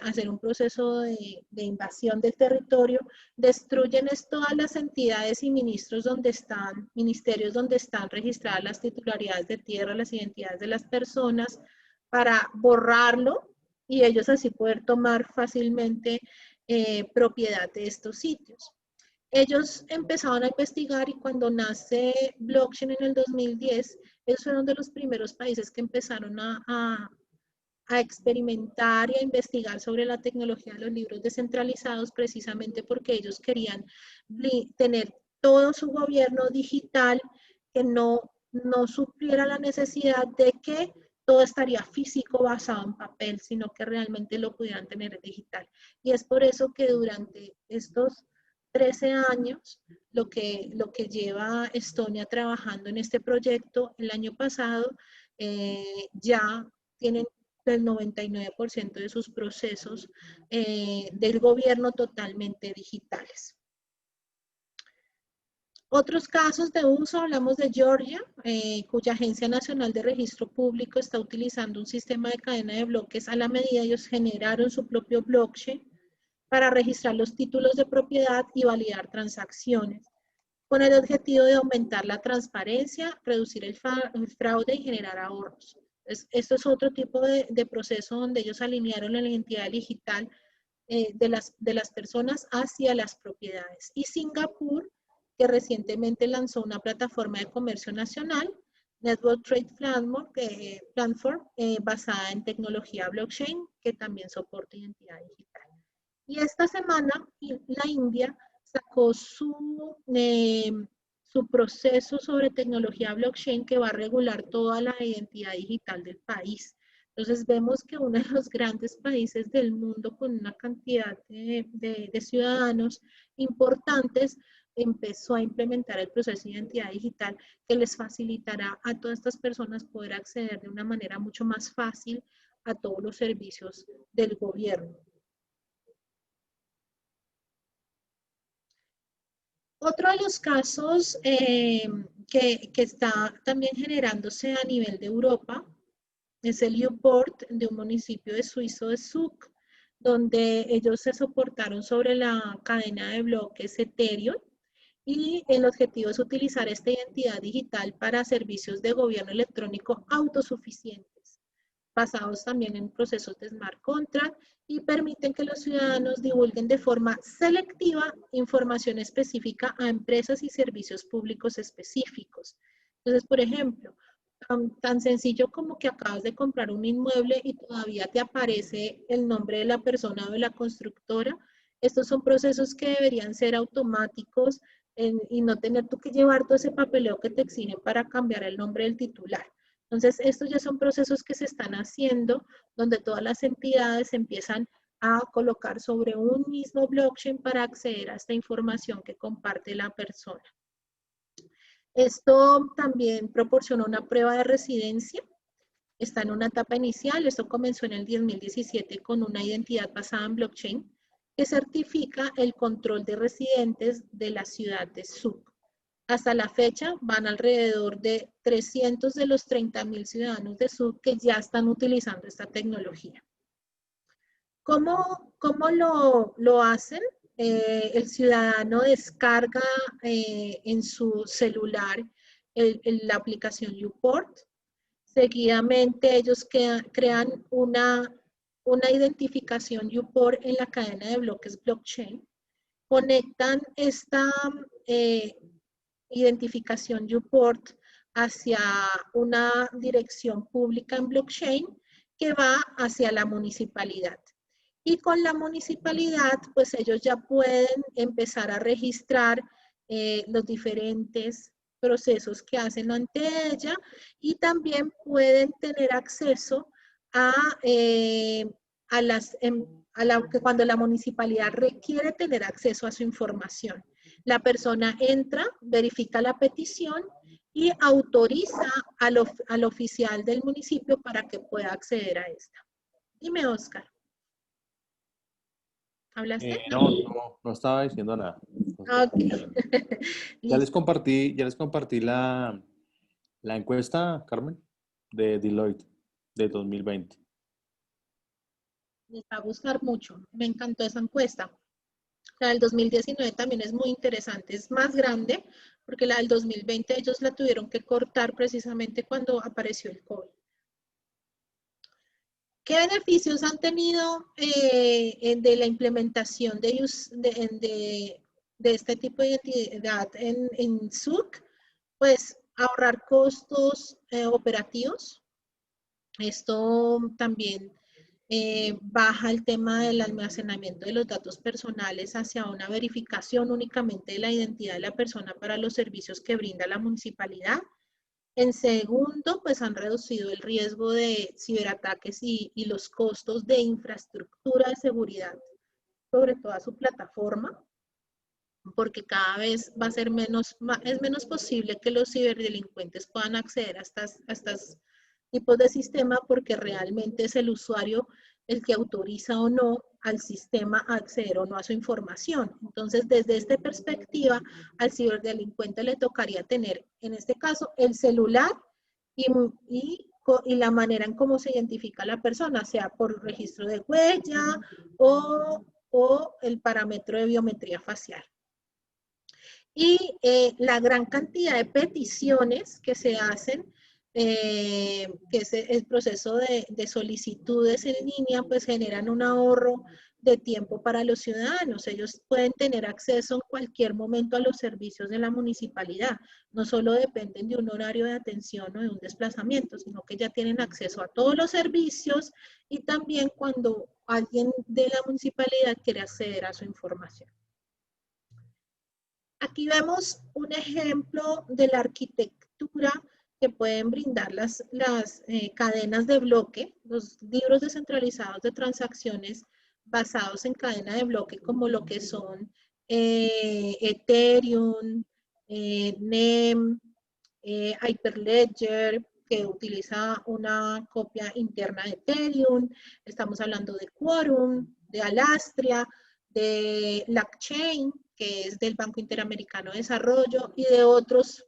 hacer un proceso de invasión del territorio, destruyen todas las entidades y ministerios donde están registradas las titularidades de tierra, las identidades de las personas, para borrarlo y ellos así poder tomar fácilmente propiedad de estos sitios. Ellos empezaron a investigar y cuando nace blockchain en el 2010, ellos fueron de los primeros países que empezaron a experimentar y a investigar sobre la tecnología de los libros descentralizados, precisamente porque ellos querían tener todo su gobierno digital, que no supliera la necesidad de que todo estaría físico basado en papel, sino que realmente lo pudieran tener digital. Y es por eso que durante estos 13 años, lo que lleva Estonia trabajando en este proyecto, el año pasado ya tienen el 99% de sus procesos del gobierno totalmente digitales. Otros casos de uso, hablamos de Georgia, cuya Agencia Nacional de Registro Público está utilizando un sistema de cadena de bloques a la medida. Ellos generaron su propio blockchain para registrar los títulos de propiedad y validar transacciones, con el objetivo de aumentar la transparencia, reducir el fraude y generar ahorros. Esto es otro tipo de proceso donde ellos alinearon la identidad digital de las personas hacia las propiedades. Y Singapur, que recientemente lanzó una plataforma de comercio nacional, Network Trade Platform, basada en tecnología blockchain, que también soporta identidad digital. Y esta semana la India sacó su proceso sobre tecnología blockchain que va a regular toda la identidad digital del país. Entonces vemos que uno de los grandes países del mundo con una cantidad de ciudadanos importantes empezó a implementar el proceso de identidad digital que les facilitará a todas estas personas poder acceder de una manera mucho más fácil a todos los servicios del gobierno. Otro de los casos que está también generándose a nivel de Europa es el U-Port de un municipio de suizo de Zug, donde ellos se soportaron sobre la cadena de bloques Ethereum y el objetivo es utilizar esta identidad digital para servicios de gobierno electrónico autosuficientes, basados también en procesos de smart contract y permiten que los ciudadanos divulguen de forma selectiva información específica a empresas y servicios públicos específicos. Entonces, por ejemplo, tan sencillo como que acabas de comprar un inmueble y todavía te aparece el nombre de la persona o de la constructora. Estos son procesos que deberían ser automáticos y no tener tú que llevar todo ese papeleo que te exigen para cambiar el nombre del titular. Entonces, estos ya son procesos que se están haciendo, donde todas las entidades empiezan a colocar sobre un mismo blockchain para acceder a esta información que comparte la persona. Esto también proporciona una prueba de residencia. Está en una etapa inicial. Esto comenzó en el 2017 con una identidad basada en blockchain que certifica el control de residentes de la ciudad de Zug. Hasta la fecha van alrededor de 300 de los 30.000 ciudadanos de Zug que ya están utilizando esta tecnología. ¿Cómo lo hacen? El ciudadano descarga en su celular la aplicación YouPort. Seguidamente ellos crean una identificación YouPort en la cadena de bloques blockchain. Conectan esta identificación YouPort hacia una dirección pública en blockchain que va hacia la municipalidad. Y con la municipalidad, pues ellos ya pueden empezar a registrar los diferentes procesos que hacen ante ella y también pueden tener acceso a cuando la municipalidad requiere tener acceso a su información. La persona entra, verifica la petición y autoriza al oficial del municipio para que pueda acceder a esta. Dime, Oscar. ¿Hablaste? No estaba diciendo nada. Okay. Ya les compartí la encuesta, Carmen, de Deloitte de 2020. Les va a gustar mucho. Me encantó esa encuesta. La del 2019 también es muy interesante. Es más grande porque la del 2020 ellos la tuvieron que cortar precisamente cuando apareció el COVID. ¿Qué beneficios han tenido de la implementación de este tipo de identidad en Zug? Pues ahorrar costos operativos. Esto también baja el tema del almacenamiento de los datos personales hacia una verificación únicamente de la identidad de la persona para los servicios que brinda la municipalidad. En segundo, pues han reducido el riesgo de ciberataques y los costos de infraestructura de seguridad sobre toda su plataforma, porque cada vez va a ser es menos posible que los ciberdelincuentes puedan acceder a estos tipos de sistema porque realmente es el usuario el que autoriza o no al sistema a acceder o no a su información. Entonces, desde esta perspectiva, al ciberdelincuente le tocaría tener, en este caso, el celular y la manera en cómo se identifica a la persona, sea por registro de huella o el parámetro de biometría facial. Y la gran cantidad de peticiones que se hacen, que es el proceso de solicitudes en línea, pues generan un ahorro de tiempo para los ciudadanos. Ellos pueden tener acceso en cualquier momento a los servicios de la municipalidad. No solo dependen de un horario de atención o de un desplazamiento, sino que ya tienen acceso a todos los servicios y también cuando alguien de la municipalidad quiere acceder a su información. Aquí vemos un ejemplo de la arquitectura que pueden brindar las cadenas de bloque, los libros descentralizados de transacciones basados en cadena de bloque, como lo que son Ethereum, NEM, Hyperledger, que utiliza una copia interna de Ethereum. Estamos hablando de Quorum, de Alastria, de LackChain, que es del Banco Interamericano de Desarrollo, y de otros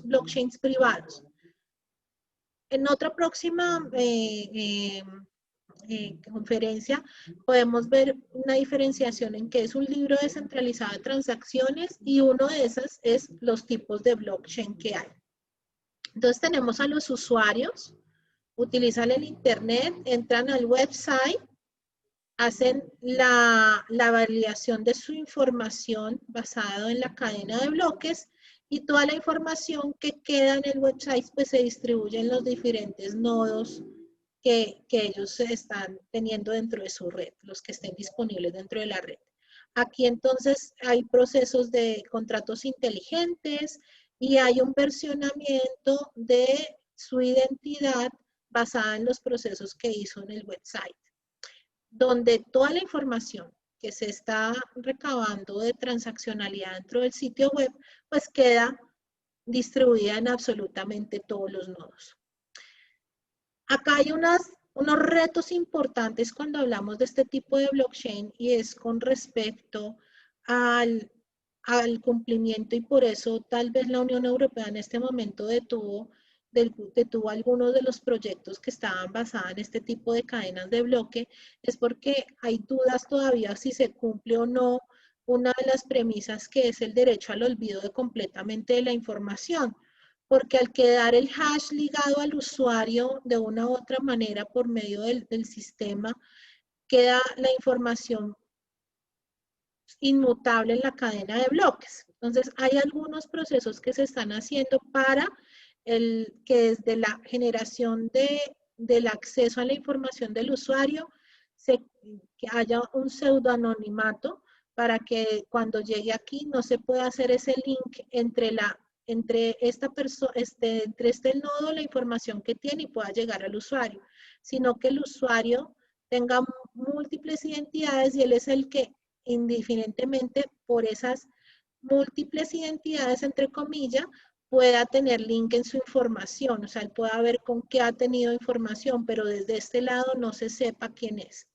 blockchains privados. En otra próxima conferencia podemos ver una diferenciación en qué es un libro descentralizado de transacciones y uno de esos es los tipos de blockchain que hay. Entonces tenemos a los usuarios, utilizan el internet, entran al website, hacen la validación de su información basada en la cadena de bloques y toda la información que queda en el website pues se distribuye en los diferentes nodos que ellos están teniendo dentro de su red, los que estén disponibles dentro de la red. Aquí entonces hay procesos de contratos inteligentes y hay un versionamiento de su identidad basada en los procesos que hizo en el website. donde toda la información que se está recabando de transaccionalidad dentro del sitio web, pues queda distribuida en absolutamente todos los nodos. Acá hay unos retos importantes cuando hablamos de este tipo de blockchain y es con respecto al cumplimiento, y por eso tal vez la Unión Europea en este momento detuvo algunos de los proyectos que estaban basados en este tipo de cadenas de bloque, es porque hay dudas todavía si se cumple o no una de las premisas, que es el derecho al olvido completamente de la información, porque al quedar el hash ligado al usuario de una u otra manera por medio del sistema, queda la información inmutable en la cadena de bloques. Entonces, hay algunos procesos que se están haciendo para que desde la generación del acceso a la información del usuario, que haya un pseudoanonimato para que cuando llegue aquí no se pueda hacer ese link entre este nodo, la información que tiene, y pueda llegar al usuario, sino que el usuario tenga múltiples identidades y él es el que, indiferentemente por esas múltiples identidades, entre comillas, pueda tener link en su información. O sea, él pueda ver con qué ha tenido información, pero desde este lado no se sepa quién es.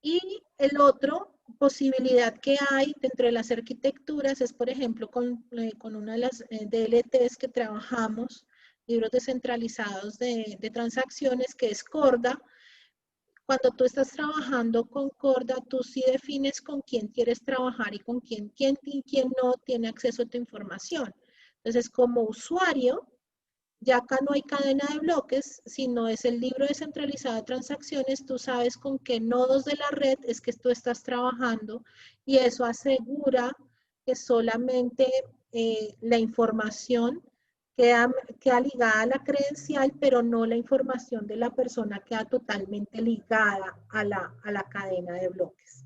Y el otro posibilidad que hay dentro de las arquitecturas es, por ejemplo, con una de las DLTs que trabajamos, libros descentralizados de transacciones, que es Corda. Cuando tú estás trabajando con Corda, tú sí defines con quién quieres trabajar y con quién no tiene acceso a tu información. Entonces, como usuario, ya acá no hay cadena de bloques, sino es el libro descentralizado de transacciones. Tú sabes con qué nodos de la red es que tú estás trabajando, y eso asegura que solamente la información queda ligada a la credencial, pero no la información de la persona queda totalmente ligada a la cadena de bloques.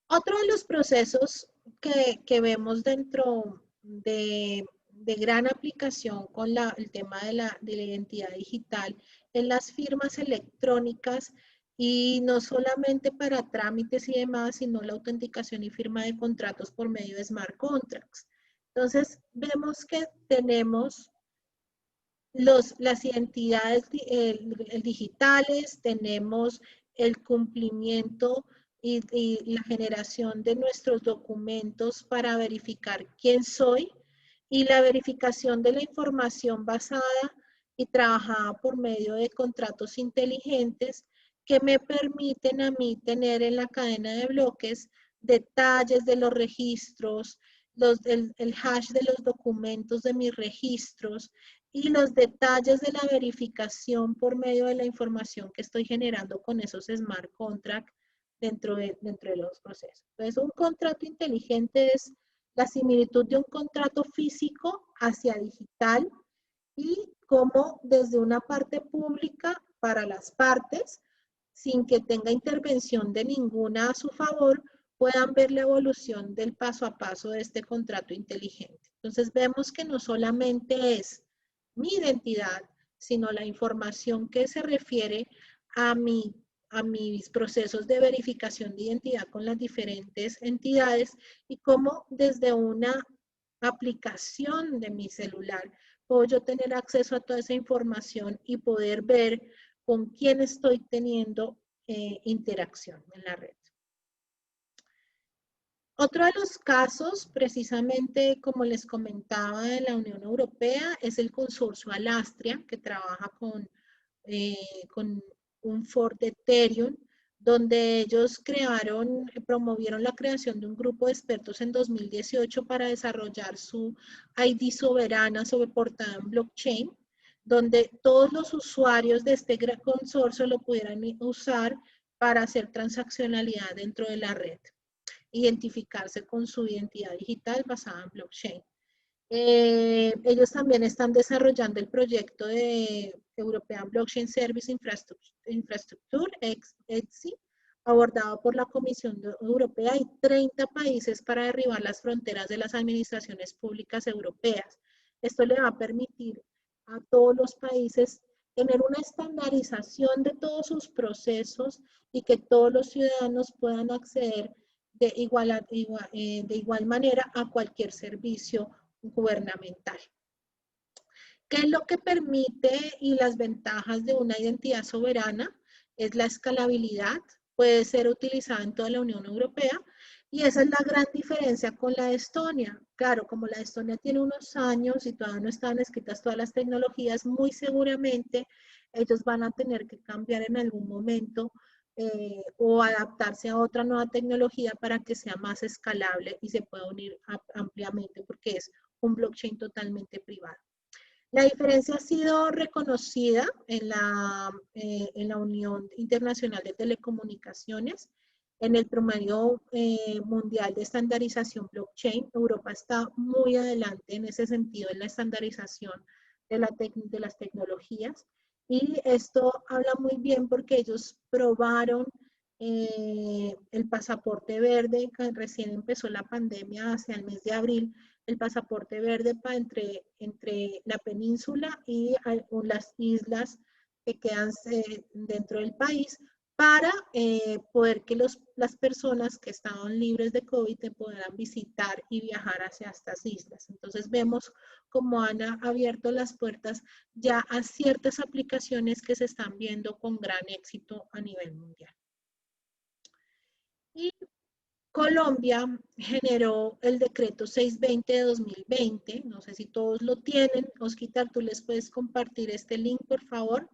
Otro de los procesos que vemos dentro de gran aplicación con el tema de la identidad digital en las firmas electrónicas, y no solamente para trámites y demás, sino la autenticación y firma de contratos por medio de smart contracts. Entonces, vemos que tenemos las identidades digitales, tenemos el cumplimiento y la generación de nuestros documentos para verificar quién soy, y la verificación de la información basada y trabajada por medio de contratos inteligentes que me permiten a mí tener en la cadena de bloques detalles de los registros, el hash de los documentos de mis registros y los detalles de la verificación por medio de la información que estoy generando con esos smart contracts dentro de los procesos. Entonces, un contrato inteligente es la similitud de un contrato físico hacia digital, y cómo desde una parte pública para las partes, sin que tenga intervención de ninguna a su favor, puedan ver la evolución del paso a paso de este contrato inteligente. Entonces vemos que no solamente es mi identidad, sino la información que se refiere a mis procesos de verificación de identidad con las diferentes entidades, y cómo desde una aplicación de mi celular puedo yo tener acceso a toda esa información y poder ver con quién estoy teniendo interacción en la red. Otro de los casos, precisamente como les comentaba, de la Unión Europea, es el consorcio Alastria, que trabaja con un for de Ethereum, donde ellos promovieron la creación de un grupo de expertos en 2018 para desarrollar su ID soberana soportada en blockchain, donde todos los usuarios de este gran consorcio lo pudieran usar para hacer transaccionalidad dentro de la red, identificarse con su identidad digital basada en blockchain. Ellos también están desarrollando el proyecto de European Blockchain Service Infrastructure, ETSI, abordado por la Comisión Europea, y 30 países para derribar las fronteras de las administraciones públicas europeas. Esto le va a permitir a todos los países tener una estandarización de todos sus procesos y que todos los ciudadanos puedan acceder de igual manera a cualquier servicio gubernamental. ¿Qué es lo que permite y las ventajas de una identidad soberana? Es la escalabilidad, puede ser utilizada en toda la Unión Europea y esa es la gran diferencia con la de Estonia. Claro, como la de Estonia tiene unos años y todavía no están escritas todas las tecnologías, muy seguramente ellos van a tener que cambiar en algún momento o adaptarse a otra nueva tecnología para que sea más escalable y se pueda unir ampliamente porque es un blockchain totalmente privado. La diferencia ha sido reconocida en la Unión Internacional de Telecomunicaciones, en el promedio mundial de estandarización blockchain. Europa está muy adelante en ese sentido, en la estandarización de las tecnologías. Y esto habla muy bien porque ellos probaron el pasaporte verde, que recién empezó la pandemia hacia el mes de abril, el pasaporte verde para entre la península y las islas que quedan dentro del país para poder que las personas que estaban libres de COVID puedan visitar y viajar hacia estas islas. Entonces vemos cómo han abierto las puertas ya a ciertas aplicaciones que se están viendo con gran éxito a nivel mundial. Y Colombia generó el decreto 620 de 2020, no sé si todos lo tienen. Osquitar, tú les puedes compartir este link, por favor,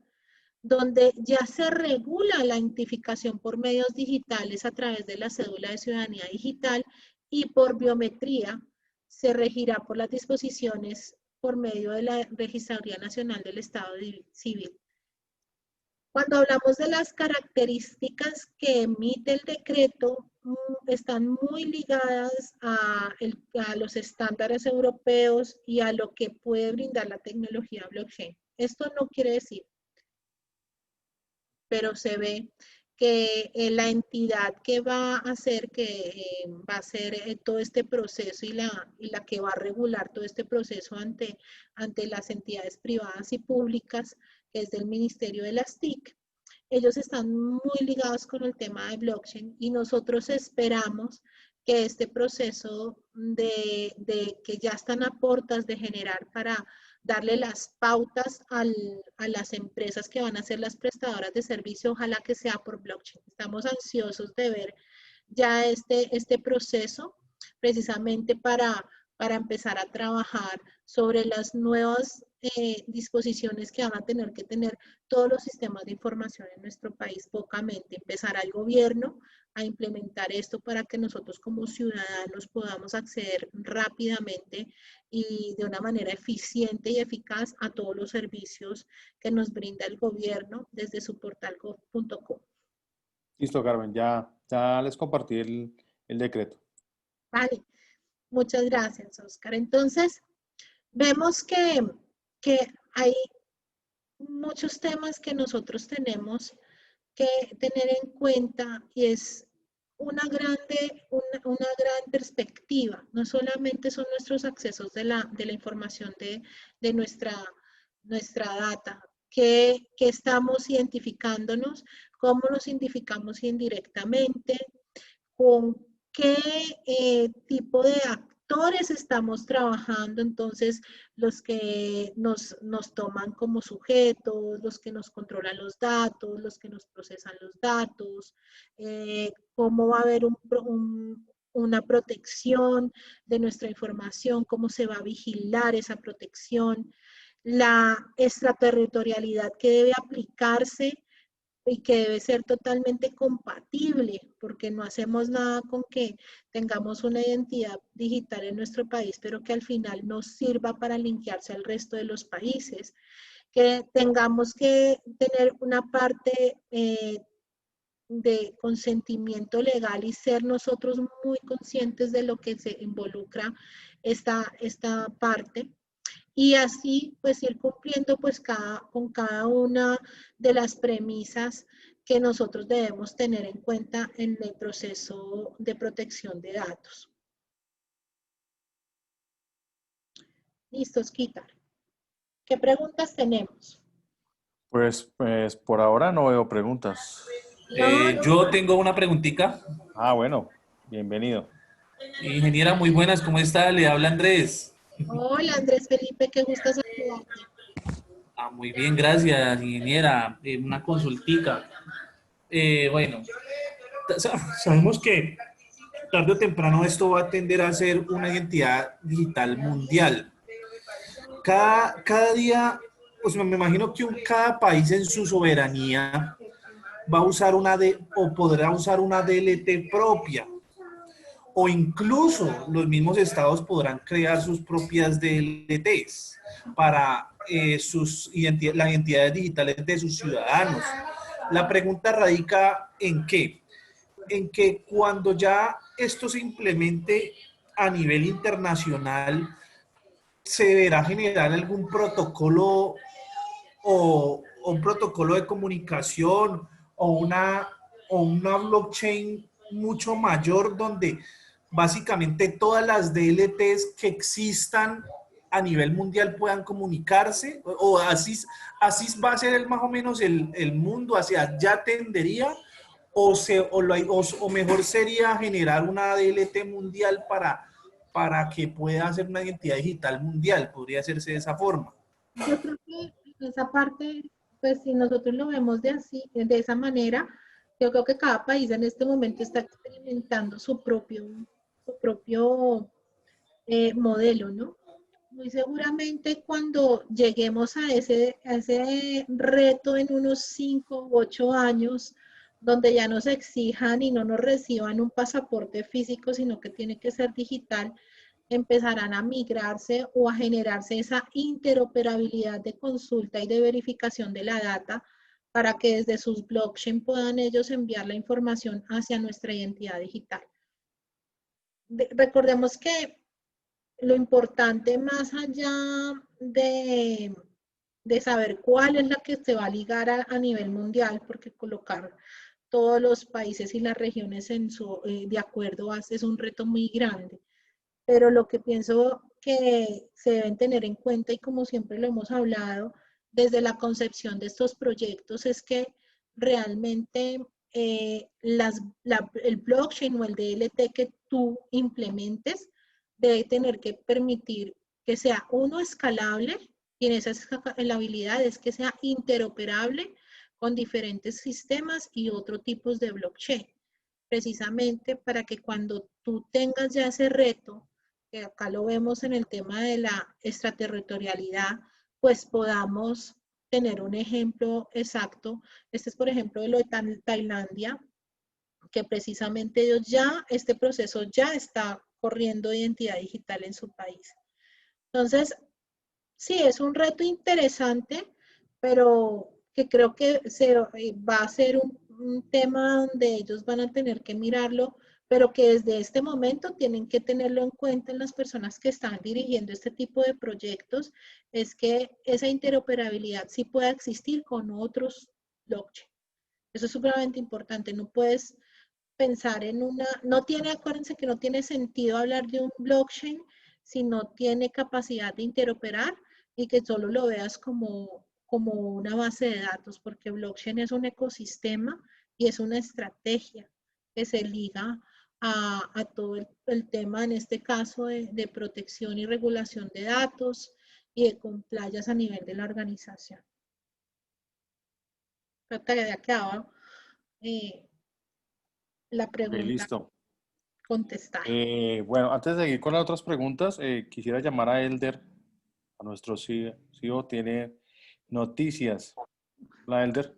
donde ya se regula la identificación por medios digitales a través de la cédula de ciudadanía digital y por biometría se regirá por las disposiciones por medio de la Registraduría Nacional del Estado Civil. Cuando hablamos de las características que emite el decreto, están muy ligadas a los estándares europeos y a lo que puede brindar la tecnología blockchain. Esto no quiere decir, pero se ve que la entidad que va a hacer todo este proceso y la que va a regular todo este proceso ante las entidades privadas y públicas, que es del Ministerio de las TIC, ellos están muy ligados con el tema de blockchain y nosotros esperamos que este proceso de que ya están a puertas de generar para darle las pautas a las empresas que van a ser las prestadoras de servicio, ojalá que sea por blockchain. Estamos ansiosos de ver ya este proceso precisamente para empezar a trabajar sobre las nuevas disposiciones que van a tener que tener todos los sistemas de información en nuestro país pocamente. Empezará el gobierno a implementar esto para que nosotros como ciudadanos podamos acceder rápidamente y de una manera eficiente y eficaz a todos los servicios que nos brinda el gobierno desde su portal gov.co. Listo, Carmen, ya les compartí el decreto. Vale, muchas gracias, Oscar. Entonces, vemos que hay muchos temas que nosotros tenemos que tener en cuenta y es una gran perspectiva. No solamente son nuestros accesos de la información de nuestra data, que estamos identificándonos, cómo nos identificamos indirectamente, con qué tipo de actores estamos trabajando, entonces los que nos toman como sujetos, los que nos controlan los datos, los que nos procesan los datos, cómo va a haber una protección de nuestra información, cómo se va a vigilar esa protección, la extraterritorialidad que debe aplicarse y que debe ser totalmente compatible, porque no hacemos nada con que tengamos una identidad digital en nuestro país, pero que al final nos sirva para linkearse al resto de los países, que tengamos que tener una parte de consentimiento legal y ser nosotros muy conscientes de lo que se involucra esta parte. Y así pues ir cumpliendo pues con cada una de las premisas que nosotros debemos tener en cuenta en el proceso de protección de datos. Listo, Osquitar. ¿Qué preguntas tenemos? Pues por ahora no veo preguntas. Yo tengo una preguntita. Ah, bueno, bienvenido. Ingeniera, muy buenas, ¿cómo está? Le habla Andrés. Hola Andrés Felipe, qué gusto saludarte. Muy bien, gracias, ingeniera. Una consultica. Bueno, sabemos que tarde o temprano esto va a tender a ser una identidad digital mundial. Cada día, pues me imagino que cada país en su soberanía va a usar o podrá usar una DLT propia. O incluso los mismos estados podrán crear sus propias DLTs para las identidades digitales de sus ciudadanos. La pregunta radica en qué? En que cuando ya esto se implemente a nivel internacional, se deberá generar algún protocolo o un protocolo de comunicación o una blockchain mucho mayor donde básicamente todas las DLTs que existan a nivel mundial puedan comunicarse, o así va a ser más o menos el mundo, hacia allá tendería, o mejor sería generar una DLT mundial para que pueda hacer una identidad digital mundial, podría hacerse de esa forma. Yo creo que en esa parte, pues si nosotros lo vemos de esa manera, yo creo que cada país en este momento está experimentando su propio modelo, ¿no? Muy seguramente cuando lleguemos a ese reto en unos 5 u 8 años, donde ya nos exijan y no nos reciban un pasaporte físico, sino que tiene que ser digital, empezarán a migrarse o a generarse esa interoperabilidad de consulta y de verificación de la data para que desde sus blockchain puedan ellos enviar la información hacia nuestra identidad digital. Recordemos que lo importante más allá de saber cuál es la que se va a ligar a nivel mundial, porque colocar todos los países y las regiones de acuerdo es un reto muy grande. Pero lo que pienso que se deben tener en cuenta, y como siempre lo hemos hablado, desde la concepción de estos proyectos, es que realmente el blockchain o el DLT que tú implementes debe tener que permitir que sea uno escalable, y en esa escalabilidad es que sea interoperable con diferentes sistemas y otros tipos de blockchain, precisamente para que cuando tú tengas ya ese reto, que acá lo vemos en el tema de la extraterritorialidad, pues podamos tener un ejemplo exacto. Este es, por ejemplo, de lo de Tailandia, que precisamente este proceso ya está corriendo identidad digital en su país. Entonces, sí, es un reto interesante, pero que creo que va a ser un tema donde ellos van a tener que mirarlo, pero que desde este momento tienen que tenerlo en cuenta en las personas que están dirigiendo este tipo de proyectos, es que esa interoperabilidad sí pueda existir con otros blockchain. Eso es supremamente importante. No puedes pensar acuérdense que no tiene sentido hablar de un blockchain si no tiene capacidad de interoperar y que solo lo veas como una base de datos, porque blockchain es un ecosistema y es una estrategia que se liga a todo el tema, en este caso, de protección y regulación de datos y de compliance a nivel de la organización. Creo que había quedado la pregunta Listo. contestar. Bueno, antes de seguir con las otras preguntas, quisiera llamar a Elder, a nuestro CEO, tiene noticias. Hola, Elder.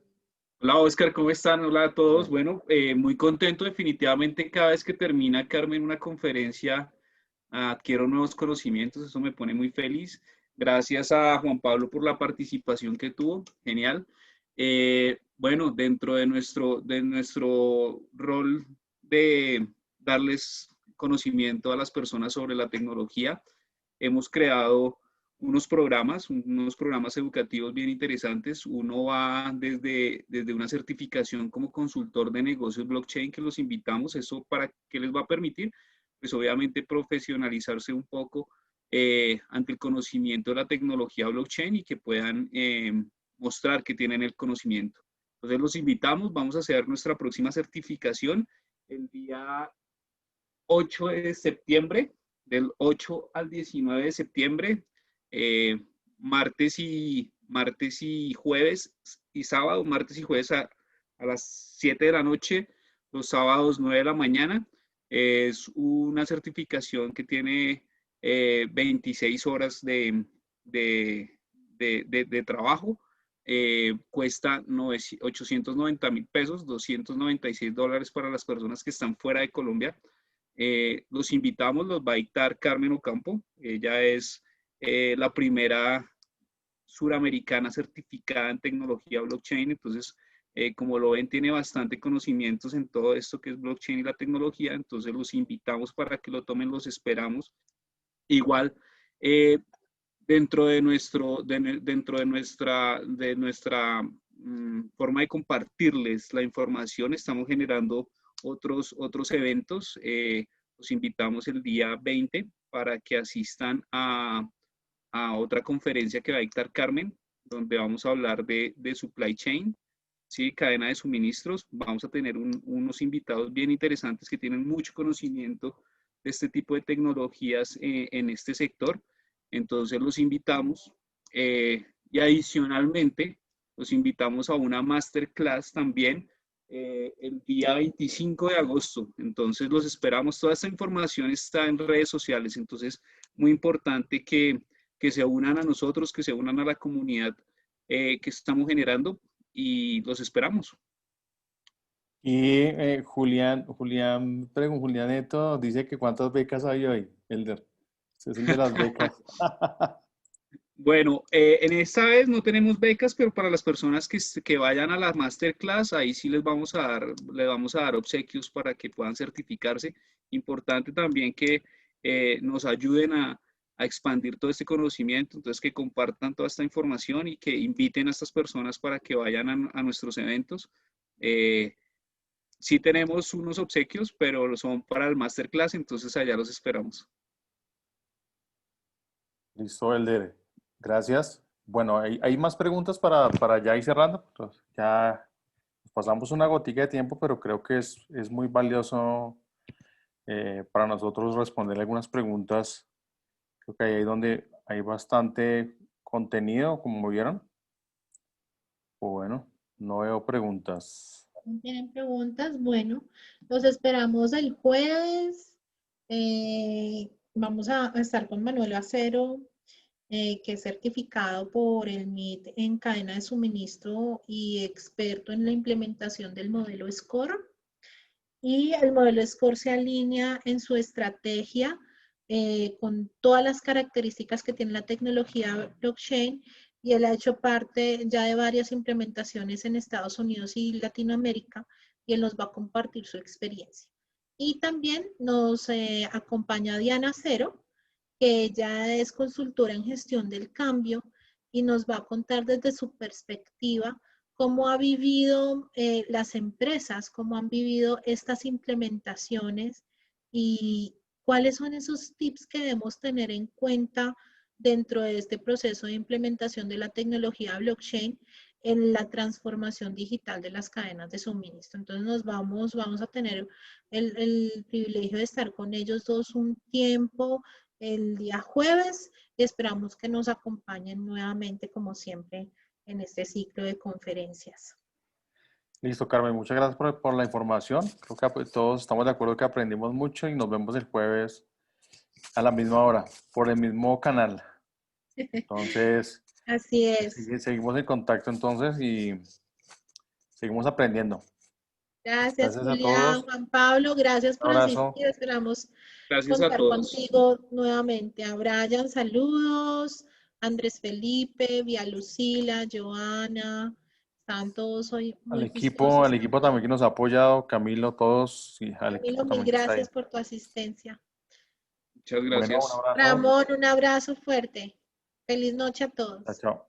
Hola Oscar, ¿cómo están? Hola a todos. Bueno, muy contento definitivamente cada vez que termina Carmen una conferencia, adquiero nuevos conocimientos, eso me pone muy feliz. Gracias a Juan Pablo por la participación que tuvo, genial. Bueno, dentro de nuestro rol de darles conocimiento a las personas sobre la tecnología, hemos creado unos programas educativos bien interesantes. Uno va desde una certificación como consultor de negocios blockchain, que los invitamos. ¿Eso para qué les va a permitir? Pues obviamente profesionalizarse un poco ante el conocimiento de la tecnología blockchain y que puedan mostrar que tienen el conocimiento. Entonces los invitamos, vamos a hacer nuestra próxima certificación el día 8 de septiembre, del 8 al 19 de septiembre, martes y jueves y sábado, martes y jueves a las 7 de la noche, los sábados 9 de la mañana. Es una certificación que tiene 26 horas de trabajo. Cuesta 890.000 pesos, $296 para las personas que están fuera de Colombia. Los invitamos, los va a dictar Carmen Ocampo. Ella es la primera suramericana certificada en tecnología blockchain. Entonces, como lo ven, tiene bastante conocimientos en todo esto que es blockchain y la tecnología. Entonces, los invitamos para que lo tomen, los esperamos. Igual, dentro de nuestra forma de compartirles la información, estamos generando otros eventos. Los invitamos el día 20 para que asistan a otra conferencia que va a dictar Carmen, donde vamos a hablar de supply chain, ¿sí? Cadena de suministros. Vamos a tener unos invitados bien interesantes que tienen mucho conocimiento de este tipo de tecnologías en este sector. Entonces los invitamos y adicionalmente los invitamos a una masterclass también el día 25 de agosto. Entonces los esperamos. Toda esta información está en redes sociales. Entonces, muy importante que se unan a nosotros, que se unan a la comunidad que estamos generando y los esperamos. Y Julián Neto dice que ¿cuántas becas hay hoy, Elder? Este es el de las becas. Bueno, en esta vez no tenemos becas, pero para las personas que vayan a la masterclass, ahí sí les vamos a dar obsequios para que puedan certificarse. Importante también que nos ayuden a expandir todo este conocimiento, entonces que compartan toda esta información y que inviten a estas personas para que vayan a nuestros eventos. Sí tenemos unos obsequios, pero son para el masterclass, entonces allá los esperamos. Listo, Elder. Gracias. Bueno, hay más preguntas para ya ir cerrando. Pues ya nos pasamos una gotica de tiempo, pero creo que es muy valioso para nosotros responder algunas preguntas. Creo que ahí donde hay bastante contenido, como vieron. O bueno, no veo preguntas. ¿Tienen preguntas? Bueno, los esperamos el jueves. Vamos a estar con Manuel Acero, que es certificado por el MIT en cadena de suministro y experto en la implementación del modelo SCORE. Y el modelo SCORE se alinea en su estrategia con todas las características que tiene la tecnología blockchain, y él ha hecho parte ya de varias implementaciones en Estados Unidos y Latinoamérica, y él nos va a compartir su experiencia. Y también nos acompaña Diana Cero, que ella es consultora en gestión del cambio y nos va a contar desde su perspectiva cómo ha vivido las empresas, cómo han vivido estas implementaciones y cuáles son esos tips que debemos tener en cuenta dentro de este proceso de implementación de la tecnología blockchain en la transformación digital de las cadenas de suministro. Entonces vamos a tener el privilegio de estar con ellos dos un tiempo el día jueves y esperamos que nos acompañen nuevamente como siempre en este ciclo de conferencias. Listo, Carmen, muchas gracias por la información. Creo que todos estamos de acuerdo que aprendimos mucho y nos vemos el jueves a la misma hora, por el mismo canal. Entonces, así es. Seguimos en contacto entonces y seguimos aprendiendo. Gracias Julián, Juan Pablo, gracias por asistir. Esperamos contar contigo nuevamente. A Brian, saludos. Andrés Felipe, Vía Lucila, Joana, están todos hoy muy al equipo también que nos ha apoyado, Camilo, todos. Sí, Camilo, mil gracias por tu asistencia. Muchas gracias. Bueno, Ramón, un abrazo fuerte. Feliz noche a todos. Chao.